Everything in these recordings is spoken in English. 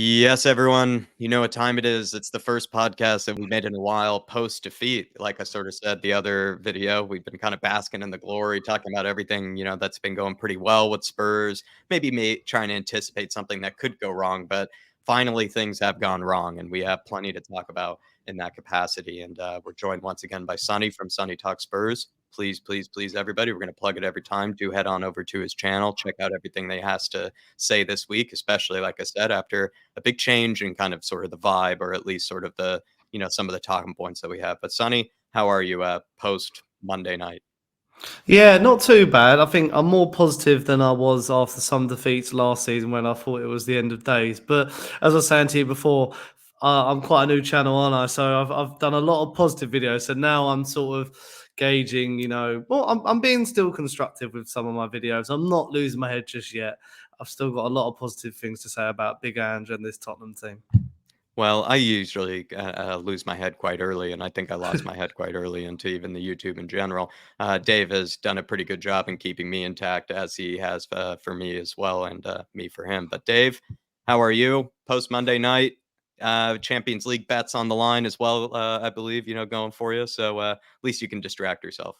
Yes, everyone. You know what time it is. It's the first podcast that we made in a while post defeat. Like I sort of said the other video, we've been kind of basking in the glory, talking about everything, that's been going pretty well with Spurs. Maybe trying to anticipate something that could go wrong, but finally things have gone wrong, and we have plenty to talk about in that capacity. And we're joined once again by Sonny from Sonny Talk Spurs. Please, please, please, everybody. We're going to plug it every time. Do head on over to his channel. Check out everything they has to say this week, especially, like I said, after a big change in kind of sort of the vibe, or at least sort of some of the talking points that we have. But Sonny, how are you post Monday night? Yeah, not too bad. I think I'm more positive than I was after some defeats last season when I thought it was the end of days. But as I was saying to you before, I'm quite a new channel, aren't I? So I've done a lot of positive videos. So now I'm sort of gauging, well, I'm being still constructive with some of my videos. I'm not losing my head just yet. I've still got a lot of positive things to say about Big Ange and this Tottenham team. Well, I usually lose my head quite early, and I think I lost my head quite early into even the YouTube in general. Dave has done a pretty good job in keeping me intact, as he has for me as well, and me for him. But Dave, how are you post Monday night? Champions League bets on the line as well, I believe, going for you. So at least you can distract yourself.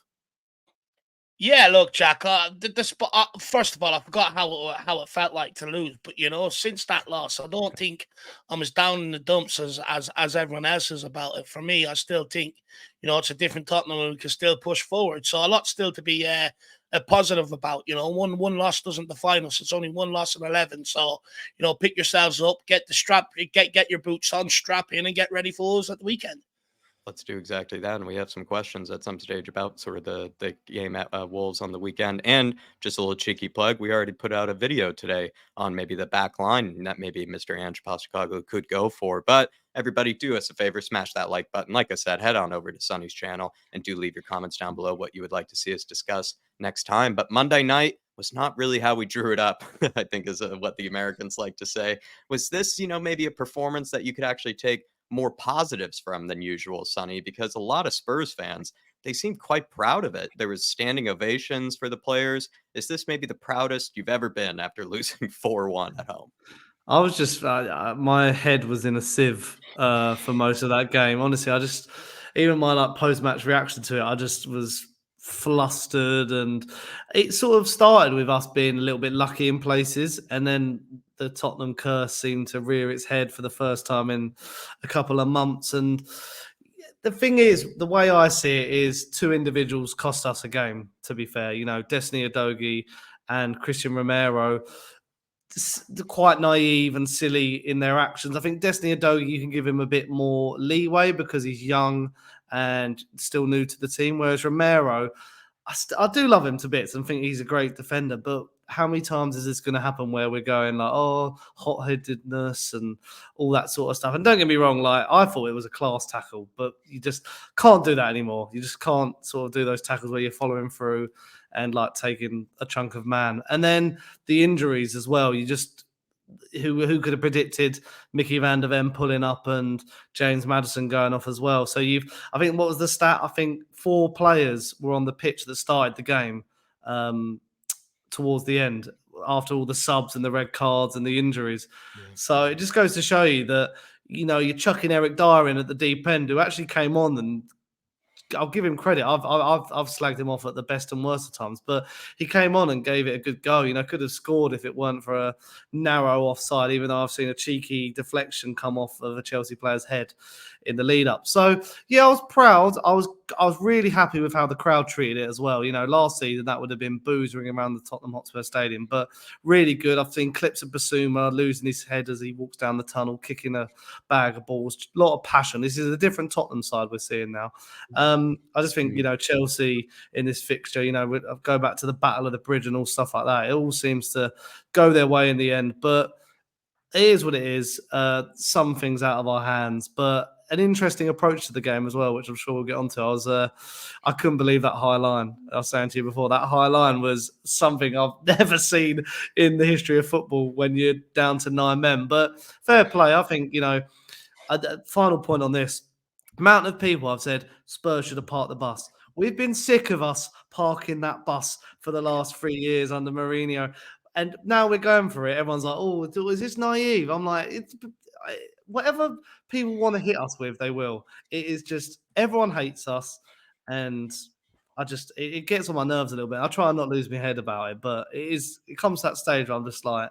Yeah, look, Jack. The spot. First of all, I forgot how it felt like to lose, but since that loss, I don't think I'm as down in the dumps as everyone else is about it. For me, I still think it's a different Tottenham and we can still push forward. So a lot still to be positive about. One loss doesn't define us. It's only one loss in 11. So pick yourselves up, get the strap, get your boots on, strap in, and get ready for us at the weekend. Let's do exactly that. And we have some questions at some stage about sort of the game at Wolves on the weekend. And just a little cheeky plug, we already put out a video today on maybe the back line that maybe Mr. Ange Postecoglou could go for. But everybody, do us a favor, smash that like button. Like I said, head on over to Sonny's channel and do leave your comments down below what you would like to see us discuss next time. But Monday night was not really how we drew it up, I think is what the Americans like to say. Was this, maybe a performance that you could actually take more positives from than usual, Sonny, because a lot of Spurs fans, they seemed quite proud of it. There was standing ovations for the players. Is this maybe the proudest you've ever been after losing 4-1 at home? I was just my head was in a sieve for most of that game. Honestly, even my post match reaction to it, I just was flustered, and it sort of started with us being a little bit lucky in places, and then the Tottenham curse seemed to rear its head for the first time in a couple of months. And the thing is, the way I see it is two individuals cost us a game. To be fair, Destiny Udogie and Christian Romero, quite naive and silly in their actions. I think Destiny Udogie, you can give him a bit more leeway because he's young and still new to the team. Whereas Romero, I do love him to bits and think he's a great defender. But how many times is this going to happen where we're going like, oh, hot-headedness and all that sort of stuff? And don't get me wrong, I thought it was a class tackle, but you just can't do that anymore. You just can't sort of do those tackles where you're following through and taking a chunk of man. And then the injuries as well. You just who could have predicted Mickey Van der Ven pulling up and James Maddison going off as well. So I think what was the stat? I think 4 players were on the pitch that started the game towards the end after all the subs and the red cards and the injuries. Yeah. So it just goes to show you that you're chucking Eric Dyer in at the deep end, who actually came on and I'll give him credit. I've slagged him off at the best and worst of times, but he came on and gave it a good go. Could have scored if it weren't for a narrow offside, even though I've seen a cheeky deflection come off of a Chelsea player's head in the lead up. So yeah, I was proud. I was really happy with how the crowd treated it as well. Last season that would have been boos ringing around the Tottenham Hotspur Stadium, but really good. I've seen clips of Basuma losing his head as he walks down the tunnel, kicking a bag of balls. A lot of passion. This is a different Tottenham side we're seeing now. I just think, Chelsea in this fixture, go back to the Battle of the Bridge and all stuff like that. It all seems to go their way in the end, but it is what it is. Some things out of our hands, but an interesting approach to the game as well, which I'm sure we'll get onto. I couldn't believe that high line. I was saying to you before, that high line was something I've never seen in the history of football when you're down to 9 men. But fair play. I think, final point on this. Amount of people I've said Spurs should have parked the bus. We've been sick of us parking that bus for the last 3 years under Mourinho. And now we're going for it. Everyone's like, "Oh, is this naive?" I'm like, whatever people want to hit us with, they will. It is just everyone hates us, and it gets on my nerves a little bit. I try and not lose my head about it, but it comes to that stage where I'm just like,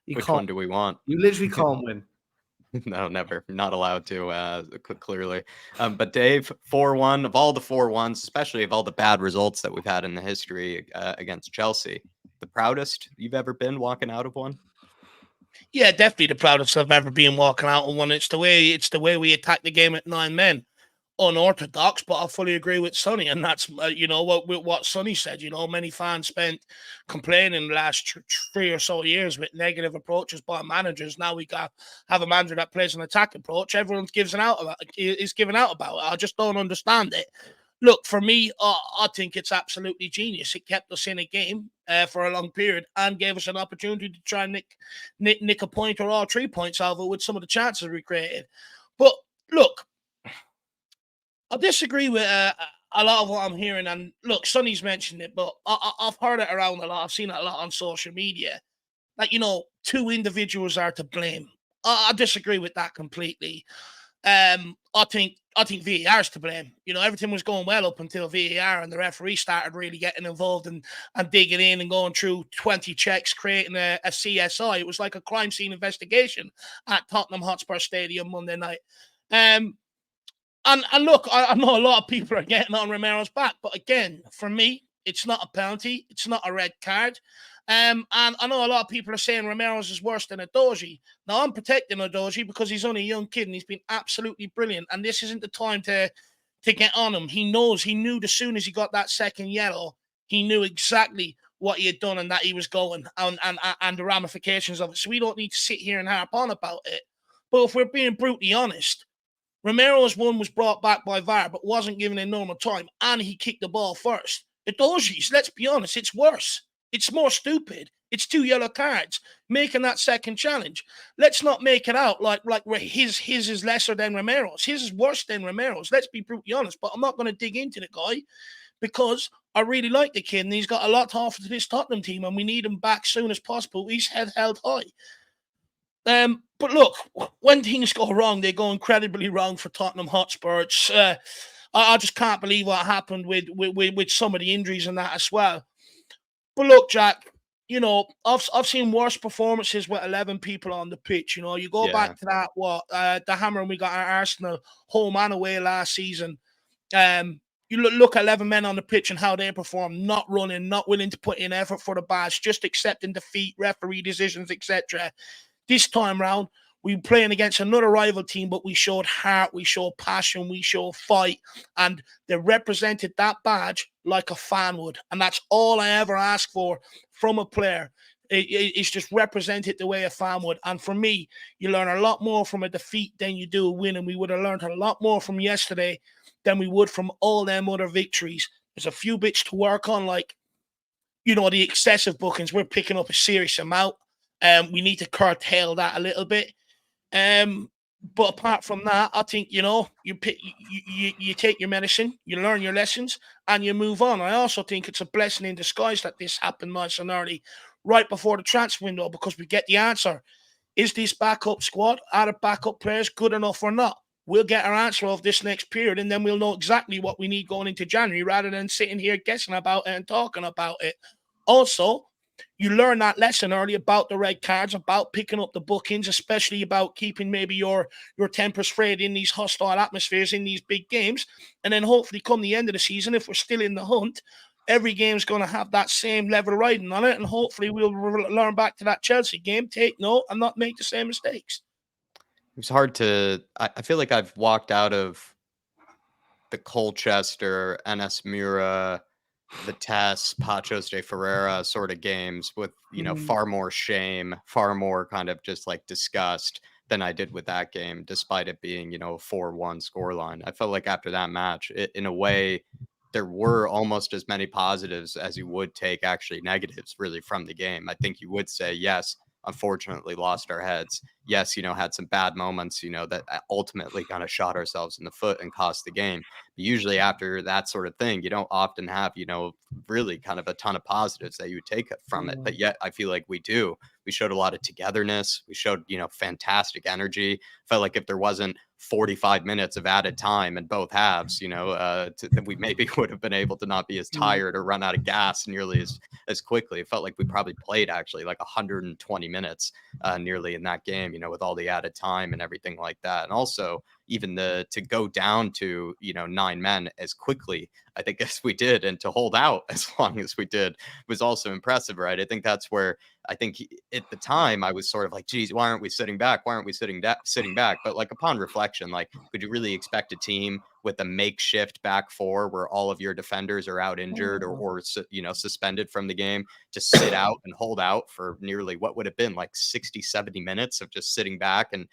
Which one do we want? you literally can't win. No, never. Not allowed to, clearly. But Dave, 4-1, of all the 4-1s, especially of all the bad results that we've had in the history against Chelsea, the proudest you've ever been walking out of one? Yeah, definitely the proudest I've ever been walking out on one. It's the way we attack the game at 9 men. Unorthodox, but I fully agree with Sonny, and that's what Sonny said. Many fans spent complaining the last 3 or so years with negative approaches by managers. Now we have a manager that plays an attack approach. Everyone's giving out about it. I just don't understand it. Look, for me, I think it's absolutely genius. It kept us in a game for a long period and gave us an opportunity to try and nick a point or all 3 points out of it with some of the chances we created. But look, I disagree with a lot of what I'm hearing. And look, Sonny's mentioned it, but I've heard it around a lot. I've seen it a lot on social media. Like, two individuals are to blame. I disagree with that completely. I think VAR is to blame. Everything was going well up until VAR and the referee started really getting involved and digging in and going through 20 checks, creating a CSI. It was like a crime scene investigation at Tottenham Hotspur Stadium Monday night. And look, I know a lot of people are getting on Romero's back, but again, for me, it's not a penalty. It's not a red card. And I know a lot of people are saying Romero's is worse than Udogie. Now, I'm protecting Udogie because he's only a young kid and he's been absolutely brilliant. And this isn't the time to get on him. He knew as soon as he got that second yellow, he knew exactly what he had done and that he was going and the ramifications of it. So we don't need to sit here and harp on about it. But if we're being brutally honest, Romero's one was brought back by VAR but wasn't given in normal time, and he kicked the ball first. Udogie's, let's be honest, it's worse. It's more stupid. It's 2 yellow cards making that second challenge. Let's not make it out like his is lesser than Romero's. His is worse than Romero's. Let's be brutally honest. But I'm not going to dig into the guy because I really like the kid and he's got a lot to offer to this Tottenham team, and we need him back soon as possible. He's head held high. But look, when things go wrong, they go incredibly wrong for Tottenham Hotspur. I just can't believe what happened with some of the injuries and that as well. But look, Jack, I've seen worse performances with 11 people on the pitch. You go back to that the hammering we got at Arsenal home and away last season. You look at 11 men on the pitch and how they perform, not running, not willing to put in effort for the badge, just accepting defeat, referee decisions, etc. This time round, we were playing against another rival team, but we showed heart, we showed passion, we showed fight, and they represented that badge like a fan would. And that's all I ever ask for from a player. It's just represented the way a fan would. And for me, you learn a lot more from a defeat than you do a win, and we would have learned a lot more from yesterday than we would from all them other victories. There's a few bits to work on, like, the excessive bookings. We're picking up a serious amount. We need to curtail that a little bit. But apart from that, I think you take your medicine, you learn your lessons, and you move on. I also think it's a blessing in disguise that this happened nice and early, right before the transfer window, because we get the answer: is this backup squad, are the backup players good enough or not? We'll get our answer of this next period, and then we'll know exactly what we need going into January, rather than sitting here guessing about it and talking about it. Also, you learn that lesson early about the red cards, about picking up the bookings, especially about keeping maybe your tempers frayed in these hostile atmospheres in these big games. And then hopefully come the end of the season, if we're still in the hunt, every game's going to have that same level of riding on it. And hopefully we'll learn back to that Chelsea game, take note, and not make the same mistakes. It's hard to, I feel like I've walked out of the Colchester, NS Mura, Vitesse, Pachos de Ferreira sort of games with, far more shame, far more kind of just like disgust than I did with that game, despite it being, a 4-1 scoreline. I felt like after that match, in a way, there were almost as many positives as you would take actually negatives really from the game. I think you would say, yes, unfortunately lost our heads. Yes, had some bad moments, that ultimately kind of shot ourselves in the foot and cost the game. But usually after that sort of thing, you don't often have, really kind of a ton of positives that you would take from it. But yet I feel like we do. We showed a lot of togetherness. We showed, fantastic energy. Felt like if there wasn't 45 minutes of added time in both halves, that we maybe would have been able to not be as tired or run out of gas nearly as quickly. It felt like we probably played actually like 120 minutes nearly in that game, with all the added time and everything like that. And also even to go down to 9 men as quickly I think as we did, and to hold out as long as we did was also impressive, right? I think that's where I think at the time I was sort of like, geez, why aren't we sitting back? Why aren't we sitting back? But like upon reflection, like, could you really expect a team with a makeshift back four where all of your defenders are out injured or suspended from the game to sit out and hold out for nearly what would have been like 60, 70 minutes of just sitting back and,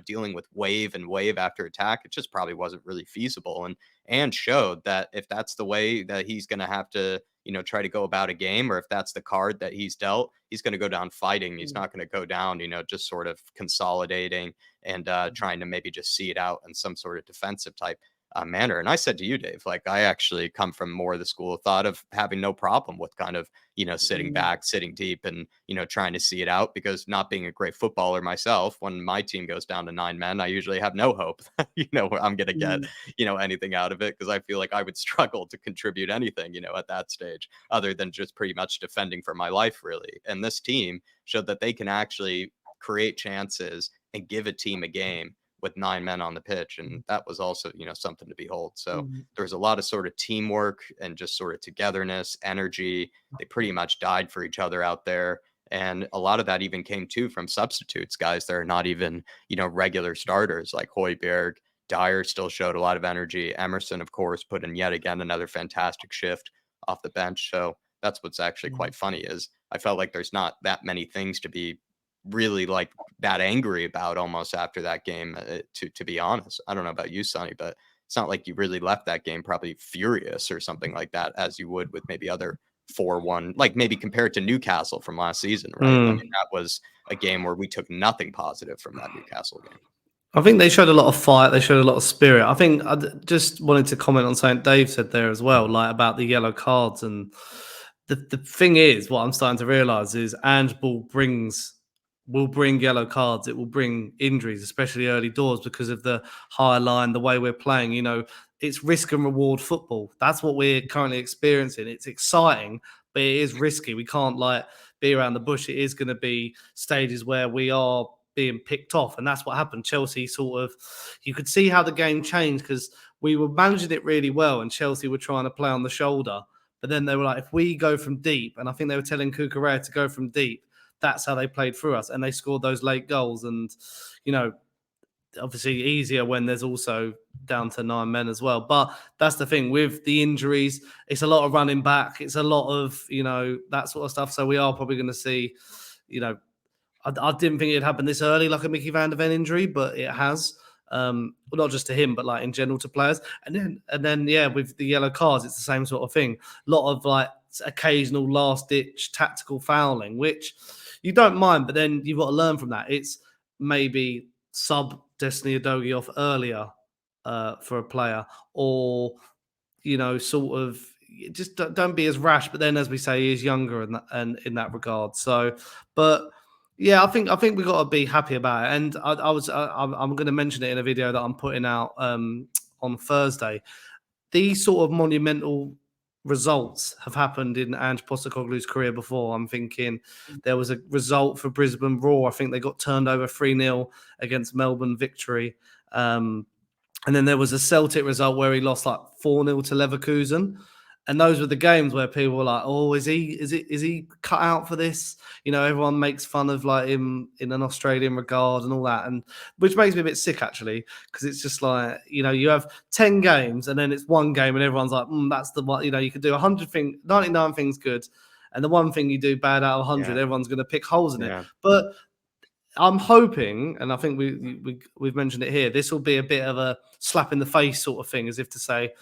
dealing with wave after attack? It just probably wasn't really feasible. And showed that if that's the way that he's going to have to, try to go about a game, or if that's the card that he's dealt, he's going to go down fighting. He's not going to go down, just sort of consolidating and trying to maybe just see it out in some sort of defensive type manner. And I said to you, Dave, like I actually come from more of the school of thought of having no problem with kind of, sitting back, sitting deep and, trying to see it out, because not being a great footballer myself, when my team goes down to 9 men, I usually have no hope, I'm going to get, anything out of it, because I feel like I would struggle to contribute anything, at that stage, other than just pretty much defending for my life, really. And this team showed that they can actually create chances and give a team a game with 9 men on the pitch. And that was also, something to behold. So there was a lot of sort of teamwork and just sort of togetherness, energy. They pretty much died for each other out there. And a lot of that even came too from substitutes, guys that are not even, regular starters, like Højbjerg. Dyer still showed a lot of energy. Emerson, of course, put in yet again another fantastic shift off the bench. So that's what's actually quite funny, is I felt like there's not that many things to be really like that angry about almost after that game, to be honest. I don't know about you, Sonny, but it's not like you really left that game probably furious or something like that, as you would with maybe other 4-1, like maybe compared to Newcastle from last season, right? I mean, that was a game where we took nothing positive from that Newcastle game. I think they showed a lot of fight. They showed a lot of spirit. I think I just wanted to comment on something Dave said there as well, like about the yellow cards. And the thing is, what I'm starting to realize is Ange Ball will bring yellow cards. It will bring injuries, especially early doors, because of the high line, the way we're playing. It's risk and reward football. That's what we're currently experiencing. It's exciting, but it is risky. We can't be around the bush. It is going to be stages where we are being picked off, and that's what happened. Chelsea you could see how the game changed, because we were managing it really well and Chelsea were trying to play on the shoulder, but then they were like, if we go from deep, and I think they were telling Cucurella to go from deep, that's how they played through us, and they scored those late goals. And obviously easier when there's also down to 9 men as well. But that's the thing with the injuries, it's a lot of running back, it's a lot of that sort of stuff. So we are probably going to see I didn't think it'd happen this early, like a Mickey Van der Ven injury, but it has. Well, not just to him, but like in general to players. And then, yeah, with the yellow cards, it's the same sort of thing. A lot of like occasional last-ditch tactical fouling, which you don't mind, but then you've got to learn from that. It's maybe sub Destiny Udogie off earlier for a player, or sort of just don't be as rash. But then, as we say, he is younger in that regard. So, but. Yeah, I think we got to be happy about it, and I'm going to mention it in a video that I'm putting out on Thursday. These sort of monumental results have happened in Ange Postecoglou's career before. I'm thinking there was a result for Brisbane Roar. I think they got turned over 3-0 against Melbourne Victory, and then there was a Celtic result where he lost like 4-0 to Leverkusen. And those were the games where people were like, "Oh, is he cut out for this?" Everyone makes fun of like him in an Australian regard and all that, and which makes me a bit sick actually, because it's just like you have 10 games and then it's one game and everyone's like, "That's the one." You could do 100 things, 99 things good, and the one thing you do bad out of 100, everyone's going to pick holes in it. But I'm hoping, and I think we've mentioned it here, this will be a bit of a slap in the face sort of thing, as if to say,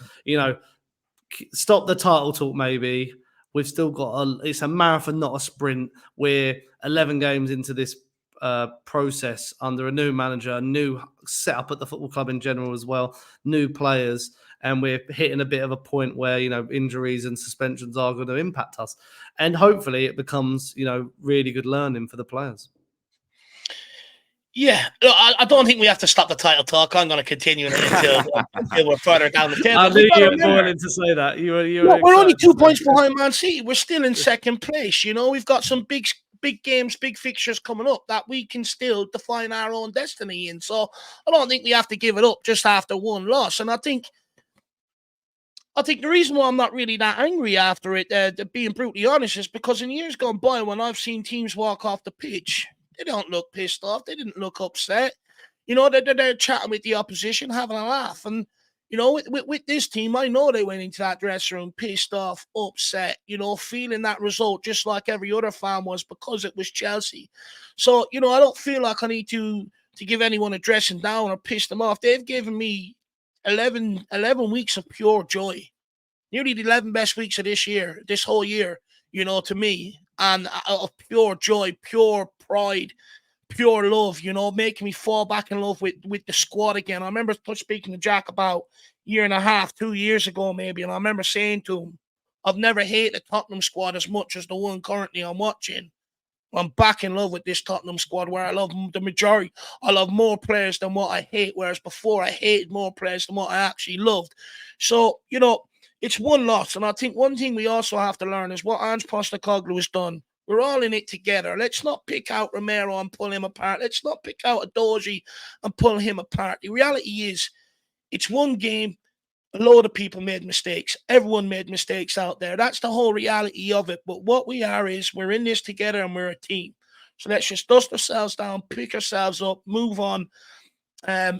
stop the title talk maybe. we've still got it's a marathon, not a sprint. We're 11 games into this process under a new manager, a new setup at the football club in general as well, new players, and we're hitting a bit of a point where, you know, injuries and suspensions are going to impact us. And hopefully it becomes, you know, really good learning for the players. Yeah, I don't think we have to stop the title talk. I'm going to continue until we're further down the table. I knew you were wanting to say that. We're only 2 points behind Man City. We're still in second place. You know, we've got some big games, big fixtures coming up that we can still define our own destiny in. So I don't think we have to give it up just after one loss. And I think the reason why I'm not really that angry after it, being brutally honest, is because in years gone by, when I've seen teams walk off the pitch, they don't look pissed off. They didn't look upset. You know, they're chatting with the opposition, having a laugh. And, you know, with this team, I know they went into that dressing room pissed off, upset, you know, feeling that result just like every other fan was, because it was Chelsea. So, you know, I don't feel like I need to give anyone a dressing down or piss them off. They've given me 11 weeks of pure joy. Nearly the 11 best weeks of this whole year, you know, to me, and of pure joy, pure pride, pure love, you know, making me fall back in love with the squad again. I remember speaking to Jack about a year and a half, 2 years ago maybe, and I remember saying to him, I've never hated the Tottenham squad as much as the one currently I'm watching. I'm back in love with this Tottenham squad, where I love the majority. I love more players than what I hate, whereas before I hated more players than what I actually loved. So, you know, it's one loss. And I think one thing we also have to learn is what Ange Postecoglou has done. We're all in it together. Let's not pick out Romero and pull him apart. Let's not pick out Adoji and pull him apart. The reality is, it's one game. A load of people made mistakes. Everyone made mistakes out there. That's the whole reality of it. But what we are is, we're in this together and we're a team. So let's just dust ourselves down, pick ourselves up, move on.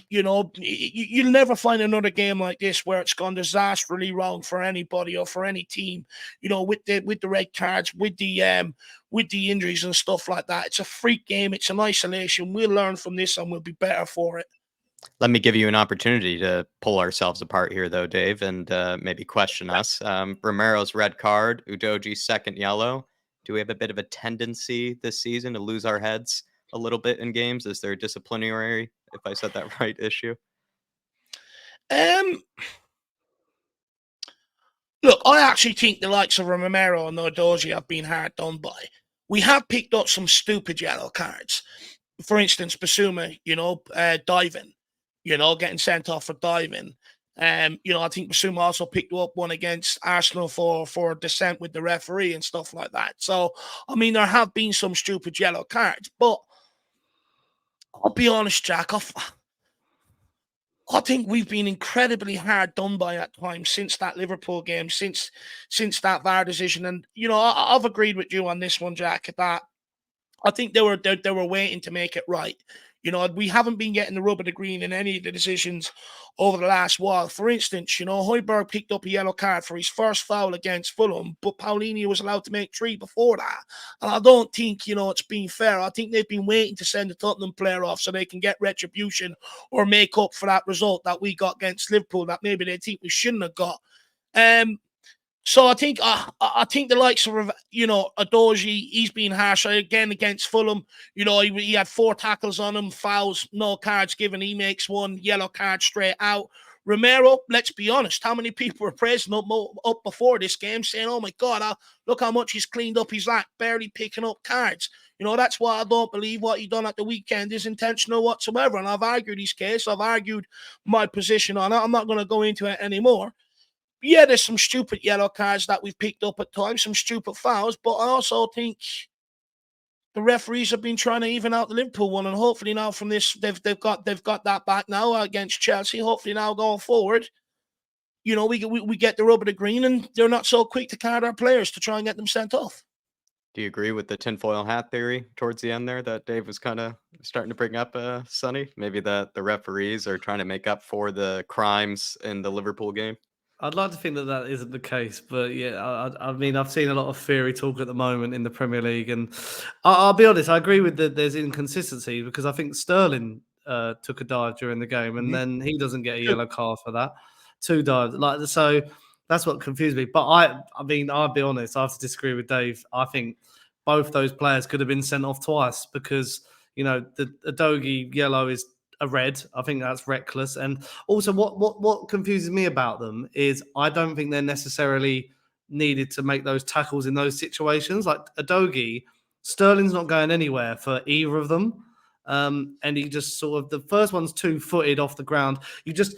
You know, you'll never find another game like this where it's gone disastrously wrong for anybody or for any team. You know, with the red cards, with the injuries and stuff like that. It's a freak game. It's an isolation. We'll learn from this and we'll be better for it. Let me give you an opportunity to pull ourselves apart here, though, Dave, and maybe question us. Romero's red card, Udoji's second yellow. Do we have a bit of a tendency this season to lose our heads a little bit in games? Is there a disciplinary, if I said that right, issue? Look, I actually think the likes of Romero and Udoji have been hard done by. We have picked up some stupid yellow cards. For instance, Basuma, you know, diving. You know, getting sent off for diving. You know, I think Basuma also picked up one against Arsenal for dissent with the referee and stuff like that. So, I mean, there have been some stupid yellow cards, but I'll be honest, Jack, I think we've been incredibly hard done by at times since that Liverpool game, since that VAR decision. And, you know, I've agreed with you on this one, Jack, that I think they were waiting to make it right. You know, we haven't been getting the rub of the green in any of the decisions over the last while. For instance, you know, Højbjerg picked up a yellow card for his first foul against Fulham, but Paulinho was allowed to make 3 before that. And I don't think, you know, it's been fair. I think they've been waiting to send the Tottenham player off so they can get retribution or make up for that result that we got against Liverpool that maybe they think we shouldn't have got. So I think the likes of, you know, Adoji, he's been harsh again against Fulham. You know, he had 4 tackles on him, fouls, no cards given. He makes 1 yellow card straight out. Romero, let's be honest, how many people were praising up before this game, saying, "Oh my God, look how much he's cleaned up his act, barely picking up cards." You know, that's why I don't believe what he done at the weekend is intentional whatsoever. And I've argued his case. I've argued my position on it. I'm not going to go into it anymore. Yeah, there's some stupid yellow cards that we've picked up at times, some stupid fouls, but I also think the referees have been trying to even out the Liverpool one, and hopefully now from this, they've got that back now against Chelsea. Hopefully now going forward, you know, we get the rub of the green, and they're not so quick to card our players to try and get them sent off. Do you agree with the tinfoil hat theory towards the end there that Dave was kind of starting to bring up, Sonny? Maybe that the referees are trying to make up for the crimes in the Liverpool game? I'd like to think that that isn't the case, but yeah, I mean, I've seen a lot of theory talk at the moment in the Premier League, and I'll be honest, I agree with that. There's inconsistency because I think Sterling took a dive during the game, and then he doesn't get a yellow card for that. 2 dives, like so. That's what confused me. But I mean, I'll be honest. I have to disagree with Dave. I think both those players could have been sent off twice because the Adogi yellow is a red. I think that's reckless. And also, what confuses me about them is I don't think they're necessarily needed to make those tackles in those situations. Like Adogi, Sterling's not going anywhere for either of them. And he just sort of the first one's 2-footed off the ground. You just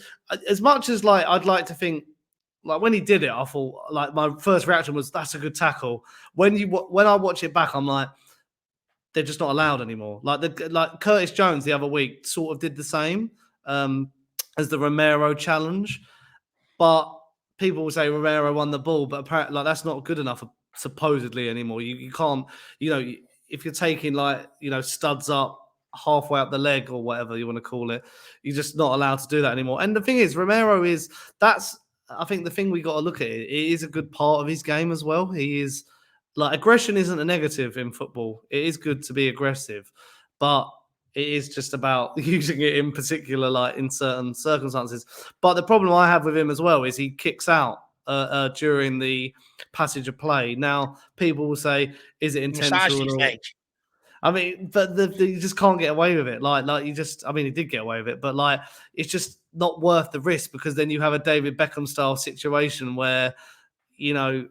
as much as like I'd like to think. Like when he did it, I thought like my first reaction was that's a good tackle. When I watch it back, I'm like they're just not allowed anymore. Like Curtis Jones the other week sort of did the same as the Romero challenge, but people will say Romero won the ball, but apparently like that's not good enough supposedly anymore. You can't if you're taking studs up halfway up the leg or whatever you want to call it, you're just not allowed to do that anymore. And the thing is, Romero that's I think the thing we got to look at it is a good part of his game as well. He is like aggression isn't a negative in football. It is good to be aggressive, but it is just about using it in particular, like in certain circumstances. But the problem I have with him as well is he kicks out during the passage of play. Now people will say, "Is it intentional?" I mean, but you just can't get away with it. Like you just, I mean, he did get away with it, but like it's just not worth the risk because then you have a David Beckham style situation where, yeah.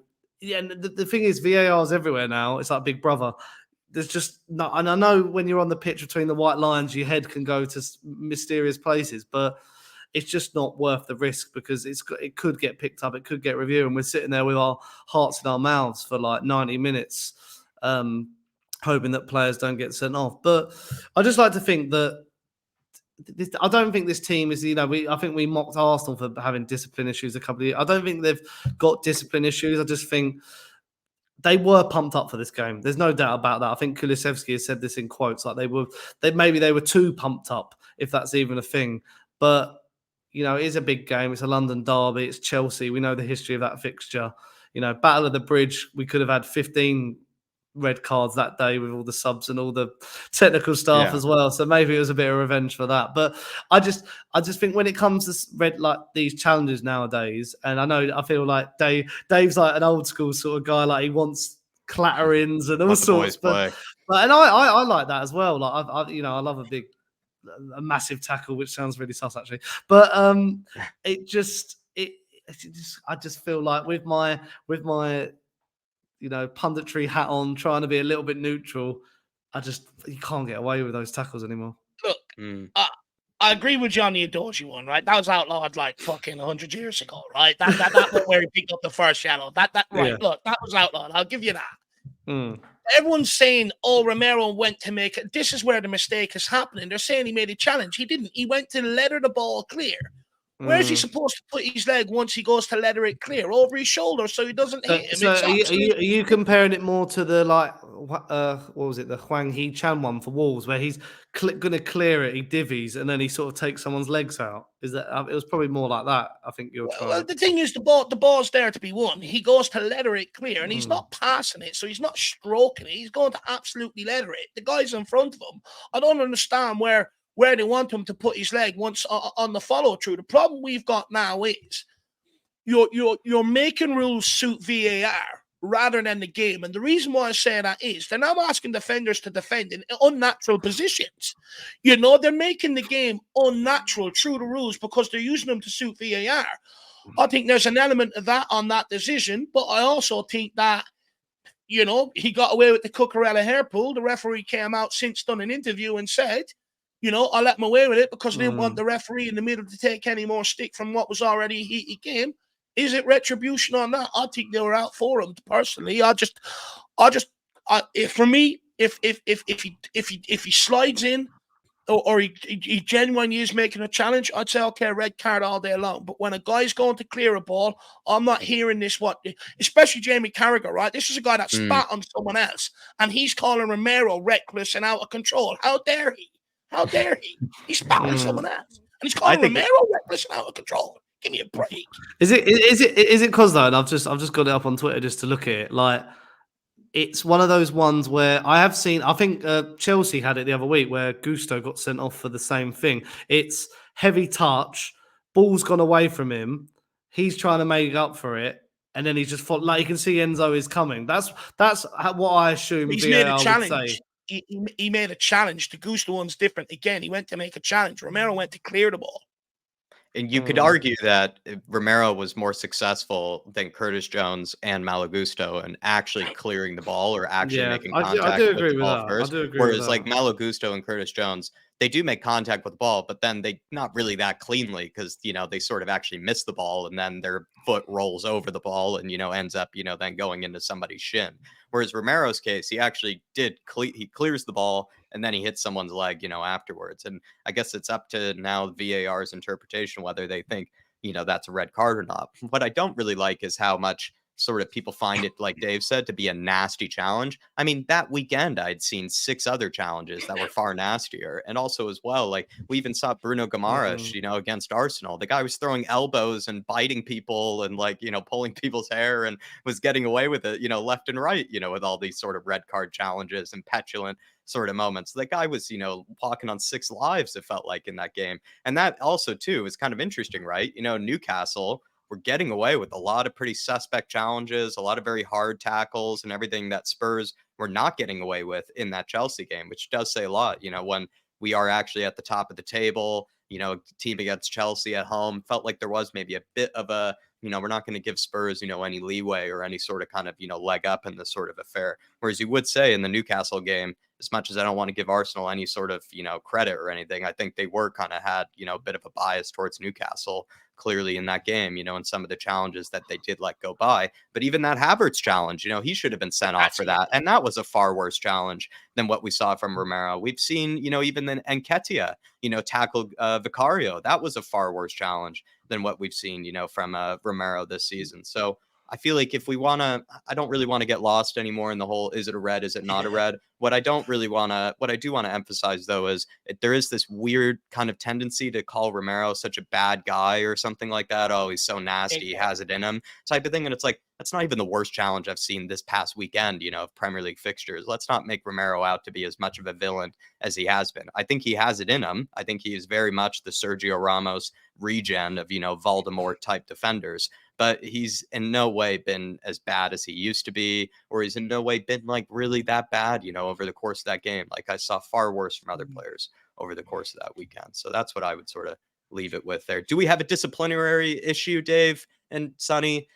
And the thing is, VAR is everywhere now. It's like Big Brother. There's just not, and I know when you're on the pitch between the white lines, your head can go to mysterious places, but it's just not worth the risk because it could get picked up, it could get reviewed, and we're sitting there with our hearts in our mouths for like 90 minutes. Hoping that players don't get sent off. But I just like to think that I don't think this team is, I think we mocked Arsenal for having discipline issues a couple of years. I don't think they've got discipline issues. I just think they were pumped up for this game. There's no doubt about that. I think Kulusevski has said this in quotes, like maybe they were too pumped up, if that's even a thing. But, it is a big game. It's a London derby. It's Chelsea. We know the history of that fixture. Battle of the Bridge, we could have had 15 red cards that day with all the subs and all the technical staff as well. So maybe it was a bit of revenge for that. But I just think when it comes to like these challenges nowadays, and I feel like Dave's like an old school sort of guy, like he wants clatterings and all sorts. But I like that as well. Like I love a massive tackle, which sounds really sus actually. But I just feel like with my punditry hat on, trying to be a little bit neutral. You can't get away with those tackles anymore. Look, I agree with you on the Adoji one, right? That was outlawed like fucking 100 years ago, right? That one where he picked up the first yellow. Right? Yeah. Look, that was outlawed. I'll give you that. Everyone's saying, "Oh, Romero went to make it." This is where the mistake is happening. They're saying he made a challenge. He didn't. He went to letter the ball clear. Where is he supposed to put his leg once he goes to letter it clear? Over his shoulder so he doesn't hit him. So are you comparing it more to the what was it, the Hwang Hee-chan one for Wolves, where he's going to clear it, he divvies, and then he sort of takes someone's legs out? Is that it was probably more like that, I think you're trying. Well, the thing is, the ball's there to be won. He goes to letter it clear, and he's not passing it, so he's not stroking it. He's going to absolutely letter it. The guy's in front of him. I don't understand where they want him to put his leg once on the follow through. The problem we've got now is you're making rules suit VAR rather than the game. And the reason why I say that is they're now asking defenders to defend in unnatural positions. They're making the game unnatural through the rules because they're using them to suit VAR. I think there's an element of that on that decision, but I also think that, he got away with the Cucurella hair pull. The referee came out since done an interview and said, I let him away with it because I didn't want the referee in the middle to take any more stick from what was already a heated game. Is it retribution on that? I think they were out for him personally. For me, if he slides in or he genuinely is making a challenge, I'd say, okay, red card all day long. But when a guy's going to clear a ball, I'm not hearing this, especially Jamie Carragher, right? This is a guy that spat on someone else, and he's calling Romero reckless and out of control. How dare he? How dare he? He's spat on someone else, and he's calling Romero reckless and out of control. Give me a break. Is it because though? And I've just got it up on Twitter just to look at it. Like, it's one of those ones where I have seen. I think Chelsea had it the other week where Gusto got sent off for the same thing. It's heavy touch, ball's gone away from him, he's trying to make up for it, and then he just thought, like, you can see Enzo is coming. That's what I assume He's made a VAR would say. challenge. He made a challenge. The Gusto one's different. Again, he went to make a challenge. Romero went to clear the ball. And you could argue that Romero was more successful than Curtis Jones and Malagusto in actually clearing the ball or actually Yeah, making I contact do with agree the with ball that. I first. do agree with Whereas like that. Malagusto and Curtis Jones, they do make contact with the ball, but then they not really that cleanly because they sort of actually miss the ball and then their foot rolls over the ball and ends up then going into somebody's shin. Whereas Romero's case, he actually he clears the ball and then he hits someone's leg afterwards. And I guess it's up to now VAR's interpretation whether they think that's a red card or not. What I don't really like is how much sort of people find it, like Dave said, to be a nasty challenge. I mean, that weekend I'd seen 6 other challenges that were far nastier. And also as well, like we even saw Bruno Guimaraes, against Arsenal. The guy was throwing elbows and biting people and pulling people's hair and was getting away with it, left and right, with all these sort of red card challenges and petulant sort of moments. The guy was, walking on 6 lives, it felt like, in that game. And that also, too, is kind of interesting, right? Newcastle were getting away with a lot of pretty suspect challenges, a lot of very hard tackles and everything that Spurs were not getting away with in that Chelsea game, which does say a lot, when we are actually at the top of the table, team against Chelsea at home, felt like there was maybe a bit of a, we're not going to give Spurs, any leeway or any sort of kind of, leg up in this sort of affair. Whereas you would say in the Newcastle game, as much as I don't want to give Arsenal any sort of, credit or anything, I think they were kind of had, a bit of a bias towards Newcastle clearly in that game, and some of the challenges that they did let go by. But even that Havertz challenge, he should have been sent off for that. And that was a far worse challenge than what we saw from Romero. We've seen, even then Nketiah, tackle Vicario. That was a far worse challenge than what we've seen, from Romero this season. So I feel like if we want to, I don't really want to get lost anymore in the whole, is it a red? Is it not a red? What I do want to emphasize though, is there is this weird kind of tendency to call Romero such a bad guy or something like that. Oh, he's so nasty. He has it in him type of thing. And it's like, that's not even the worst challenge I've seen this past weekend, of Premier League fixtures. Let's not make Romero out to be as much of a villain as he has been. I think he has it in him. I think he is very much the Sergio Ramos regen of, Voldemort type defenders. But he's in no way been as bad as he used to be, or he's in no way been like really that bad, over the course of that game. Like I saw far worse from other players over the course of that weekend. So that's what I would sort of leave it with there. Do we have a disciplinary issue, Dave and Sonny?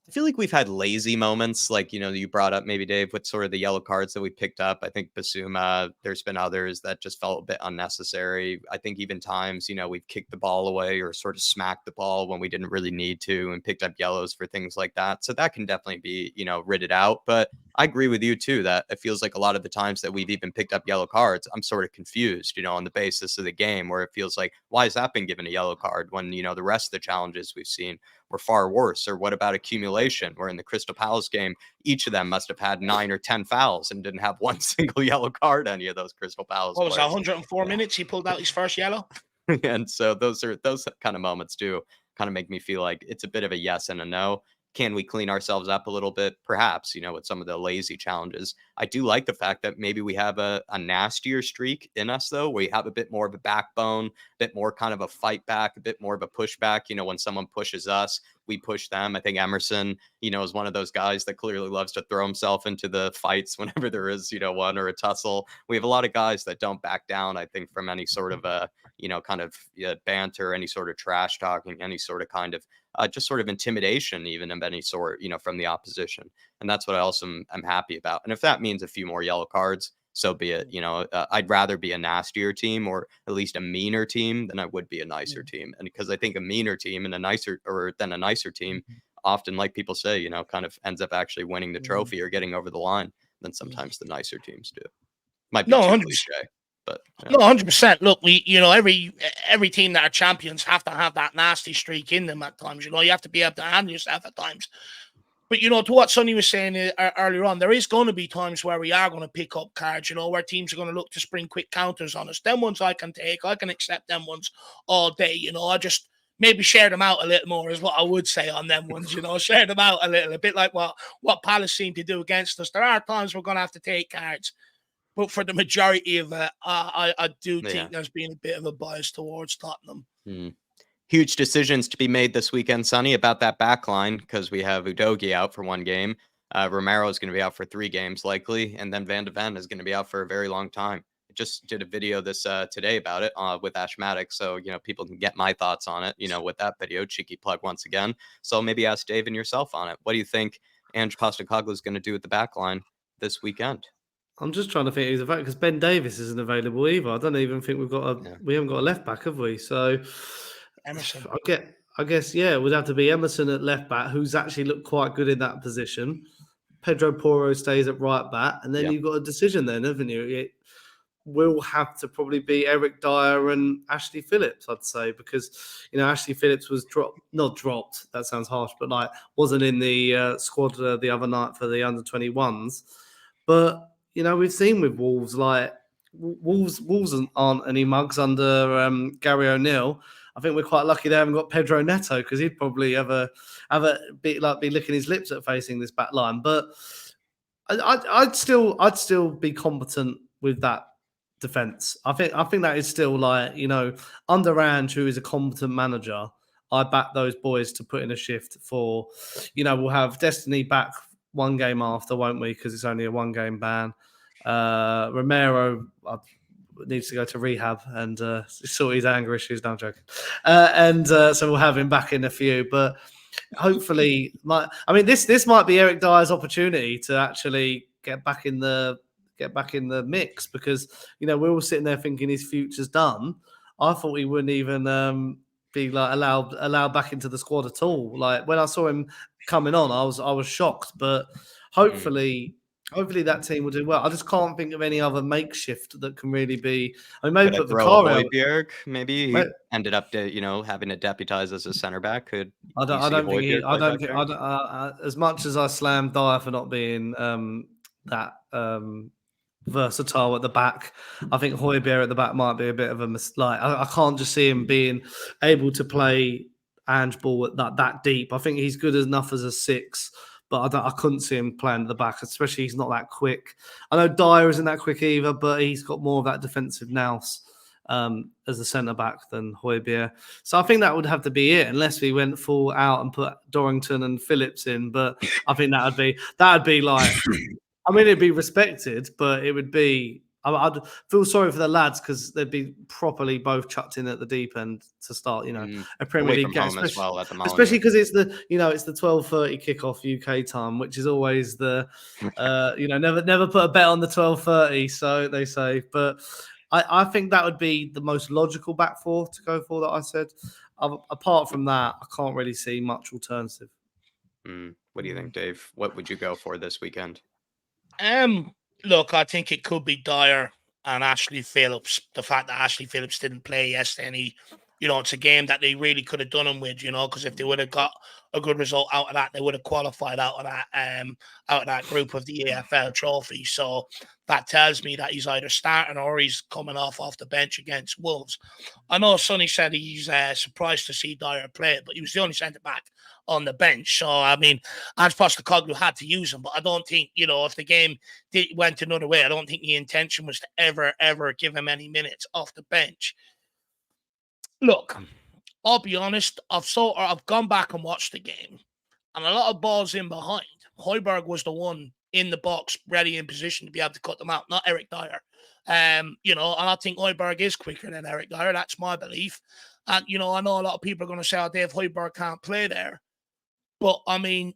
I feel like we've had lazy moments, like, you brought up maybe, Dave, with sort of the yellow cards that we picked up. I think Basuma, there's been others that just felt a bit unnecessary. I think even times, we've kicked the ball away or sort of smacked the ball when we didn't really need to and picked up yellows for things like that. So that can definitely be, ridded out. But I agree with you, too, that it feels like a lot of the times that we've even picked up yellow cards, I'm sort of confused, on the basis of the game, where it feels like, why has that been given a yellow card when, the rest of the challenges we've seen were far worse? Or what about accumulation, where in the Crystal Palace game, each of them must have had 9 or 10 fouls and didn't have one single yellow card, any of those Crystal Palace What was that, players. 104 minutes? He pulled out his first yellow. And so those kind of moments do kind of make me feel like it's a bit of a yes and a no. Can we clean ourselves up a little bit? Perhaps, with some of the lazy challenges. I do like the fact that maybe we have a nastier streak in us, though. We have a bit more of a backbone, a bit more kind of a fight back, a bit more of a pushback. When someone pushes us, we push them. I think Emerson, is one of those guys that clearly loves to throw himself into the fights whenever there is, one or a tussle. We have a lot of guys that don't back down, I think, from any sort of a, kind of banter, any sort of trash talking, any sort of kind of just sort of intimidation, even of any sort, from the opposition. And that's what I also am happy about. And if that means a few more yellow cards, so be it. I'd rather be a nastier team, or at least a meaner team, than I would be a nicer team. And because I think a meaner team and a nicer team often, like people say, kind of ends up actually winning the trophy or getting over the line than sometimes the nicer teams do. Might be No, too 100%. cliche. But No, 100%. Look, we, every team that are champions have to have that nasty streak in them at times. You have to be able to handle yourself at times. But, to what Sonny was saying earlier on, there is going to be times where we are going to pick up cards, where teams are going to look to spring quick counters on us. Them ones I can take. I can accept them ones all day. I just maybe share them out a little more is what I would say on them ones. Share them out a bit like what Palace seem to do against us. There are times we're going to have to take cards. But for the majority of it, I do think there's been a bit of a bias towards Tottenham. huge decisions to be made this weekend, Sonny, about that back line because we have Udogie out for 1 game. Romero is going to be out for 3 games likely, and then Van de Ven is going to be out for a very long time. I just did a video this today about it with Ashmatic, so people can get my thoughts on it. With that video, cheeky plug once again. So maybe ask Dave and yourself on it. What do you think Ange Postecoglou is going to do with the back line this weekend? I'm just trying to think who's available because Ben Davis isn't available either. I don't even think we haven't got a left back, have we? So Emerson. I guess yeah, it would have to be Emerson at left back, who's actually looked quite good in that position. Pedro Porro stays at right back, and then you've got a decision then, haven't you? It will have to probably be Eric Dyer and Ashley Phillips, I'd say, because Ashley Phillips was not dropped. That sounds harsh, but wasn't in the squad the other night for the under-21s. But we've seen with Wolves, Wolves aren't any mugs under Gary O'Neill. I think we're quite lucky they haven't got Pedro Neto because he'd probably be licking his lips at facing this back line. But I'd still be competent with that defense. I think that is still under Ange, who is a competent manager. I back those boys to put in a shift for, we'll have Destiny back 1 game after, won't we? Because it's only a 1-game ban. Romero needs to go to rehab and sort his anger issues. No, I'm joking. So we'll have him back in a few. But hopefully, this might be Eric Dyer's opportunity to actually get back in the mix because we're all sitting there thinking his future's done. I thought he wouldn't even be allowed back into the squad at all. Like when I saw him coming on, I was shocked. But hopefully that team will do well. I just can't think of any other makeshift that can really be. Maybe put Vicario. Maybe he ended up having to deputize as a center back. Could I don't think as much as I slammed Dyer for not being that versatile at the back, I think Hotspur at the back might be a bit of a mistake. I can't just see him being able to play Ange ball at that deep. I think he's good enough as a 6, but I couldn't see him playing at the back, especially he's not that quick. I know Dyer isn't that quick either, but he's got more of that defensive nous as a centre back than Hotspur. So I think that would have to be it, unless we went full out and put Dorrington and Phillips in. But I think that'd be like. It'd be respected, but it would be. I'd feel sorry for the lads because they'd be properly both chucked in at the deep end to start. A Premier League game, especially because it's the 12:30 kickoff UK time, which is always the never put a bet on the 12:30. So they say, but I think that would be the most logical back four to go for. That I said. Apart from that, I can't really see much alternative. What do you think, Dave? What would you go for this weekend? Look, I think it could be Dyer and Ashley Phillips. The fact that Ashley Phillips didn't play yesterday, it's a game that they really could have done him with, because if they would have got a good result out of that, they would have qualified out of that group of the AFL trophy. So that tells me that he's either starting or he's coming off the bench against Wolves. I know Sonny said he's surprised to see Dyer play, but he was the only centre back on the bench. So, Ange Postecoglou had to use him, but I don't think, if the game went another way, I don't think the intention was to ever give him any minutes off the bench. Look, I'll be honest, I've gone back and watched the game, and a lot of balls in behind. Højbjerg was the one in the box, ready in position to be able to cut them out, not Eric Dyer. And I think Højbjerg is quicker than Eric Dyer. That's my belief. And, I know a lot of people are going to say, oh, Dave Højbjerg can't play there. But,